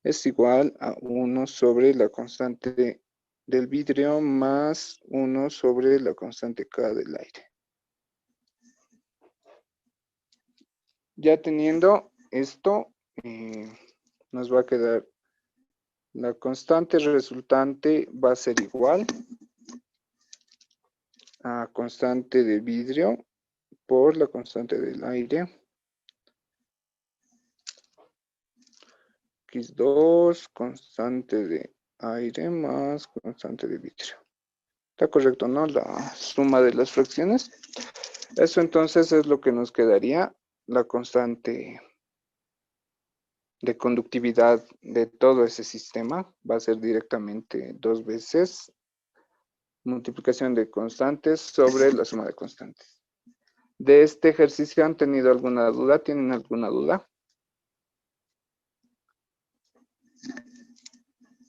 Es igual a 1 sobre la constante del vidrio más 1 sobre la constante K del aire. Ya teniendo esto, nos va a quedar la constante resultante va a ser igual a constante de vidrio por la constante del aire. X2, constante de aire más constante de vidrio. Está correcto, ¿no? La suma de las fracciones. Eso entonces es lo que nos quedaría, la constante de conductividad de todo ese sistema. Va a ser directamente 2 veces multiplicación de constantes sobre la suma de constantes. ¿De este ejercicio han tenido alguna duda? ¿Tienen alguna duda?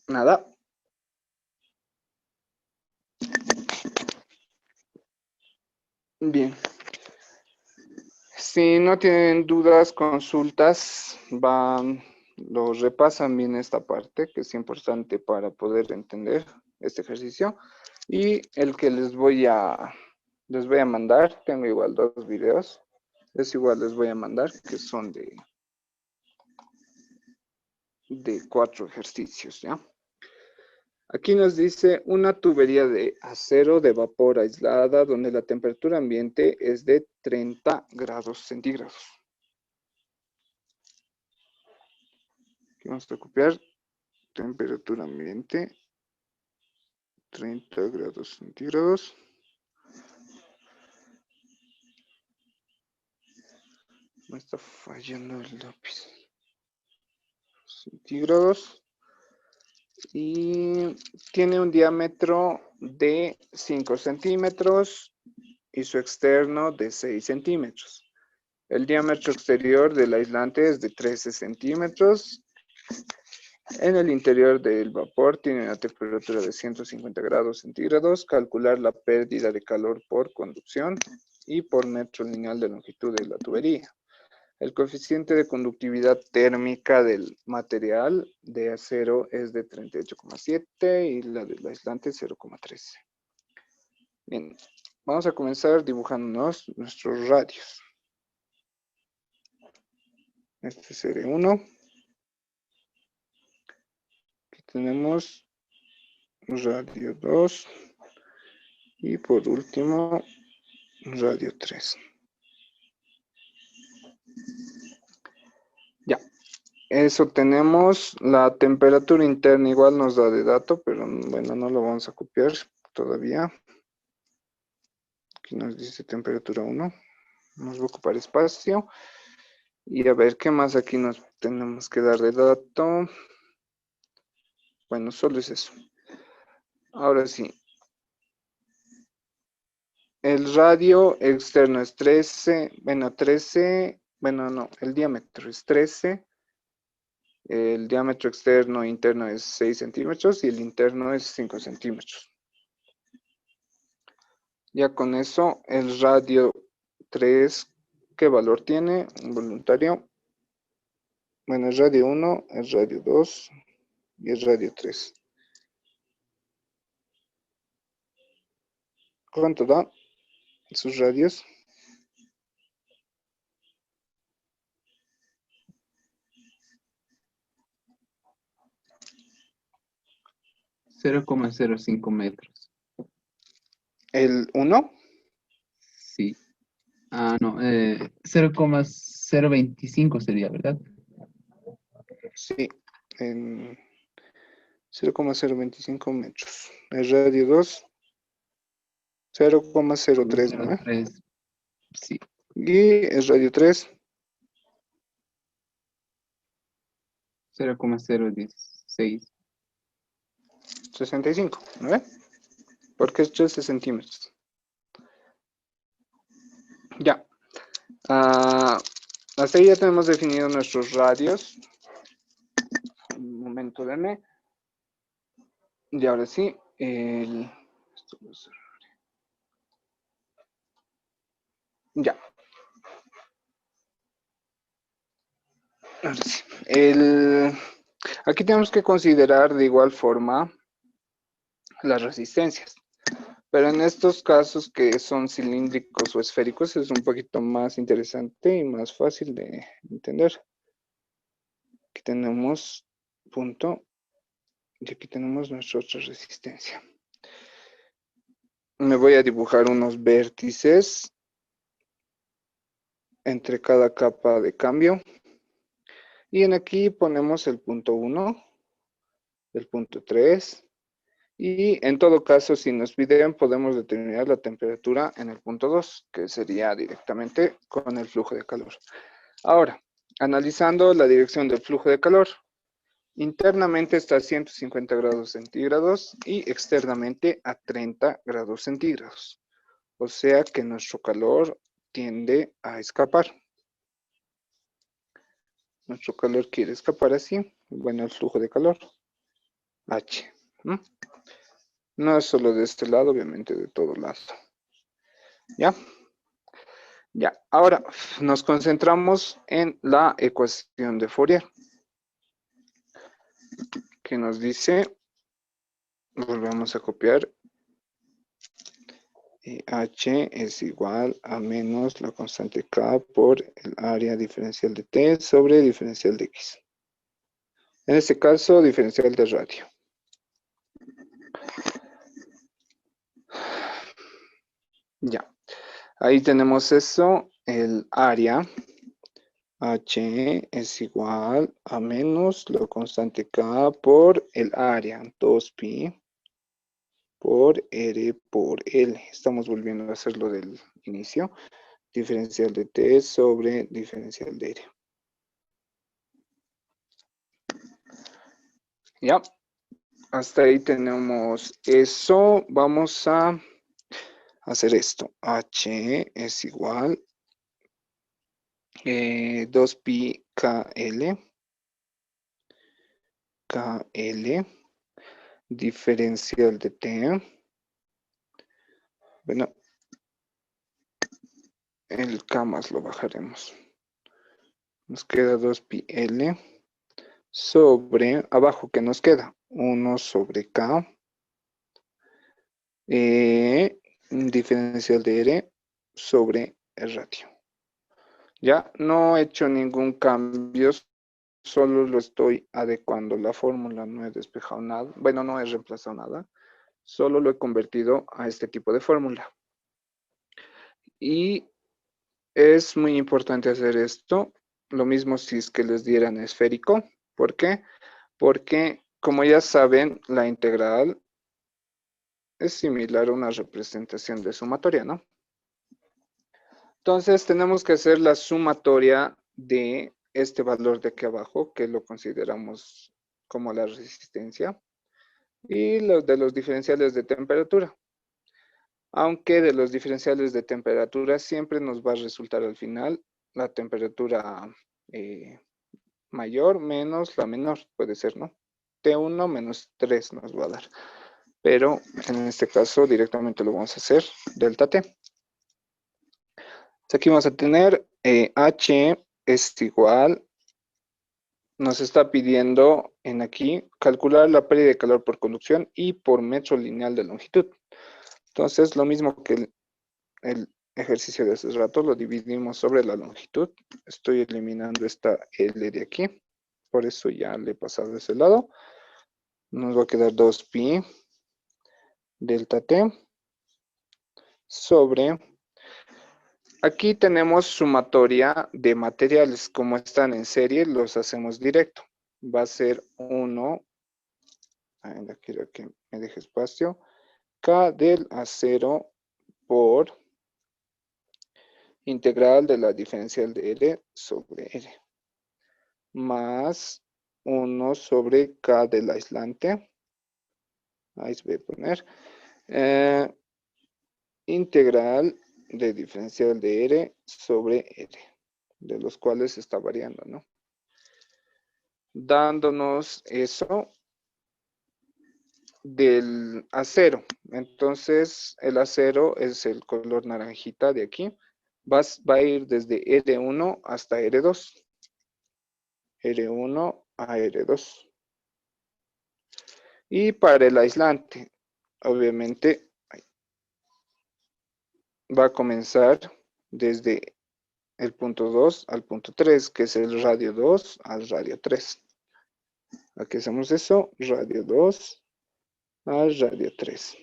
Nada. Bien. Si no tienen dudas, consultas, lo repasan bien esta parte, que es importante para poder entender este ejercicio. Y el que les voy a mandar, tengo igual 2 videos, es igual les voy a mandar, que son de 4 ejercicios, ¿ya? Aquí nos dice una tubería de acero de vapor aislada donde la temperatura ambiente es de 30 grados centígrados. Aquí vamos a copiar temperatura ambiente 30 grados centígrados. Me está fallando el lápiz. Centígrados. Y tiene un diámetro de 5 centímetros y su externo de 6 centímetros. El diámetro exterior del aislante es de 13 centímetros. En el interior del vapor tiene una temperatura de 150 grados centígrados. Calcular la pérdida de calor por conducción y por metro lineal de longitud de la tubería. El coeficiente de conductividad térmica del material de acero es de 38,7 y la del aislante 0,13. Bien, vamos a comenzar dibujándonos nuestros radios. Este sería 1. Aquí tenemos radio 2. Y por último, radio 3. Ya. Eso tenemos. La temperatura interna igual nos da de dato, pero bueno, no lo vamos a copiar todavía. Aquí nos dice temperatura 1. Nos va a ocupar espacio. Y a ver, ¿qué más aquí nos tenemos que dar de dato? Bueno, solo es eso. Ahora sí. El radio externo es 13, bueno, 13, bueno, no, el diámetro es 13. El diámetro externo e interno es 6 centímetros y el interno es 5 centímetros. Ya con eso, el radio 3, ¿qué valor tiene? Un voluntario. Bueno, el radio 1, el radio 2 y el radio 3. ¿Cuánto da sus radios? 0,05 metros. El 1, Sí. Ah, no. 0,025 sería, ¿verdad? sí, en 0,025 metros. El radio 2, 0,03, ¿no? 0,3. Sí. Y el radio 3, 0,016. 65, ¿no ve? Porque es 13 centímetros. Ya. Hasta ahí ya tenemos definido nuestros radios. Un momento, denme. Y ahora sí, esto lo cerraré. Ya. Ahora sí. Aquí tenemos que considerar de igual forma las resistencias. Pero en estos casos que son cilíndricos o esféricos es un poquito más interesante y más fácil de entender. Aquí tenemos punto y aquí tenemos nuestra otra resistencia. Me voy a dibujar unos vértices entre cada capa de cambio. Y en aquí ponemos el punto 1, el punto 3. Y en todo caso, si nos piden, podemos determinar la temperatura en el punto 2, que sería directamente con el flujo de calor. Ahora, analizando la dirección del flujo de calor. Internamente está a 150 grados centígrados y externamente a 30 grados centígrados. O sea que nuestro calor tiende a escapar. Nuestro calor quiere escapar así. Bueno, el flujo de calor. H. No es solo de este lado, obviamente de todo lado. ¿Ya? Ya. Ahora nos concentramos en la ecuación de Fourier. Que nos dice, volvemos a copiar. H es igual a menos la constante K por el área diferencial de T sobre diferencial de X. En este caso, diferencial de radio. Ya. Ahí tenemos eso. El área H es igual a menos la constante K por el área 2pi por R por L. Estamos volviendo a hacerlo del inicio. Diferencial de T sobre diferencial de R. Ya, hasta ahí tenemos eso. Vamos a hacer esto. H es igual 2pi KL. KL. Diferencial de T. Bueno, el K más lo bajaremos. Nos queda 2pi L sobre, abajo, ¿qué nos queda? 1 sobre K. Diferencial de R sobre el radio. Ya no he hecho ningún cambio, solo lo estoy adecuando. La fórmula no he despejado nada, bueno, no he reemplazado nada, solo lo he convertido a este tipo de fórmula. Y es muy importante hacer esto, lo mismo si es que les dieran esférico. ¿Por qué? Porque, como ya saben, la integral es similar a una representación de sumatoria, ¿no? Entonces tenemos que hacer la sumatoria de este valor de aquí abajo, que lo consideramos como la resistencia, y los de los diferenciales de temperatura. Aunque de los diferenciales de temperatura siempre nos va a resultar al final la temperatura mayor menos la menor, puede ser, ¿no? T1 menos 3 nos va a dar. Pero en este caso directamente lo vamos a hacer delta T. Aquí vamos a tener H es igual, nos está pidiendo en aquí calcular la pérdida de calor por conducción y por metro lineal de longitud. Entonces, lo mismo que el ejercicio de hace rato, lo dividimos sobre la longitud. Estoy eliminando esta L de aquí, por eso ya le he pasado de ese lado. Nos va a quedar 2pi delta T sobre... Aquí tenemos sumatoria de materiales. Como están en serie, los hacemos directo. Va a ser 1, quiero que me deje espacio, K del acero por integral de la diferencial de R sobre R, más 1 sobre K del aislante. Ahí se voy a poner. Integral de diferencial de R sobre R, de los cuales está variando, ¿no? Dándonos eso del acero. Entonces, el acero es el color naranjita de aquí. Va a ir desde R1 hasta R2. R1 a R2. Y para el aislante, obviamente, va a comenzar desde el punto 2 al punto 3, que es el radio 2 al radio 3. Aquí hacemos eso, radio 2 al radio 3.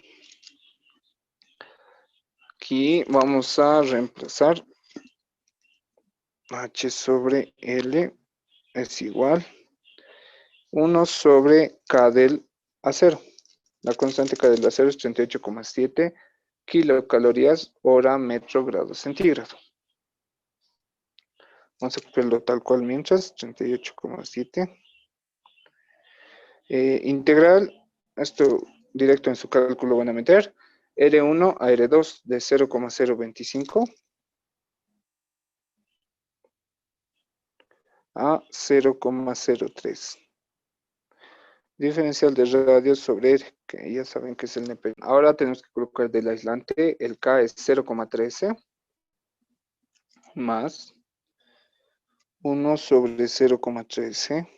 Aquí vamos a reemplazar H sobre L es igual 1 sobre K del acero. La constante K del acero es 38,7 kilocalorías hora metro grado centígrado. Vamos a copiarlo tal cual mientras, 38,7. Integral, esto directo en su cálculo van a meter, R1 a R2 de 0,025 a 0,03. Diferencial de radio sobre R, que ya saben que es el NP. Ahora tenemos que colocar del aislante, el K es 0,13 más 1 sobre 0,13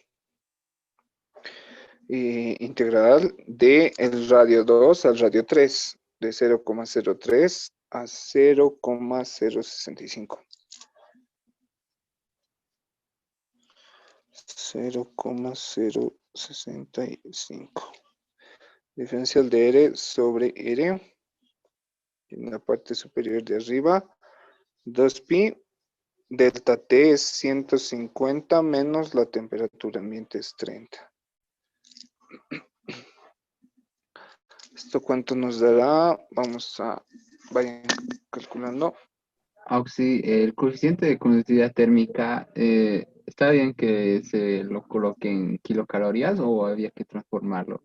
integral de el radio 2 al radio 3 de 0,03 a 0,065. 0,065. Diferencial de R sobre R en la parte superior de arriba. 2pi delta T es 150 menos la temperatura ambiente es 30. ¿Esto cuánto nos dará? Vamos a, vayan calculando. Auxi, el coeficiente de conductividad térmica, ¿está bien que se lo coloque en kilocalorías o había que transformarlo?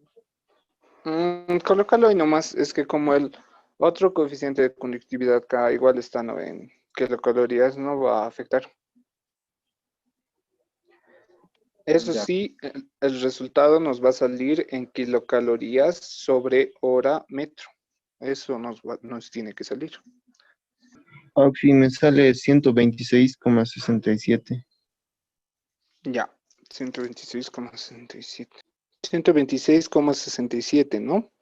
Colócalo ahí nomás, es que como el otro coeficiente de conductividad K igual está en kilocalorías, no va a afectar. Eso Ya. sí, el resultado nos va a salir en kilocalorías sobre hora metro. Eso nos tiene que salir. Auxi, me sale 126,67. Ya, 126,67. 126,67, ¿no?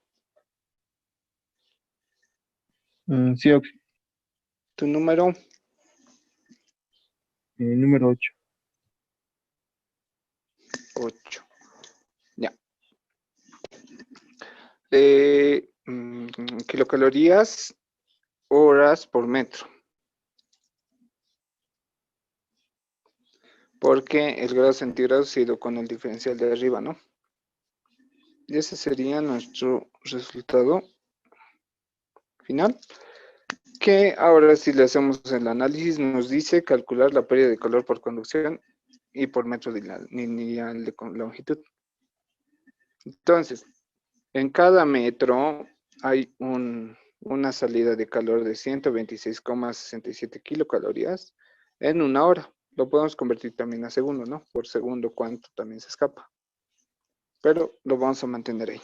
Sí, Auxi. Tu número, Número 8. 8. Ya. Kilocalorías, horas por metro. Porque el grado centígrado se ha ido con el diferencial de arriba, ¿no? Y ese sería nuestro resultado final. que ahora si le hacemos el análisis, nos dice calcular la pérdida de calor por conducción y por metro lineal de longitud. Entonces, en cada metro hay una salida de calor de 126,67 kilocalorías en una hora. Lo podemos convertir también a segundo, ¿no? Por segundo, cuánto también se escapa. Pero lo vamos a mantener ahí.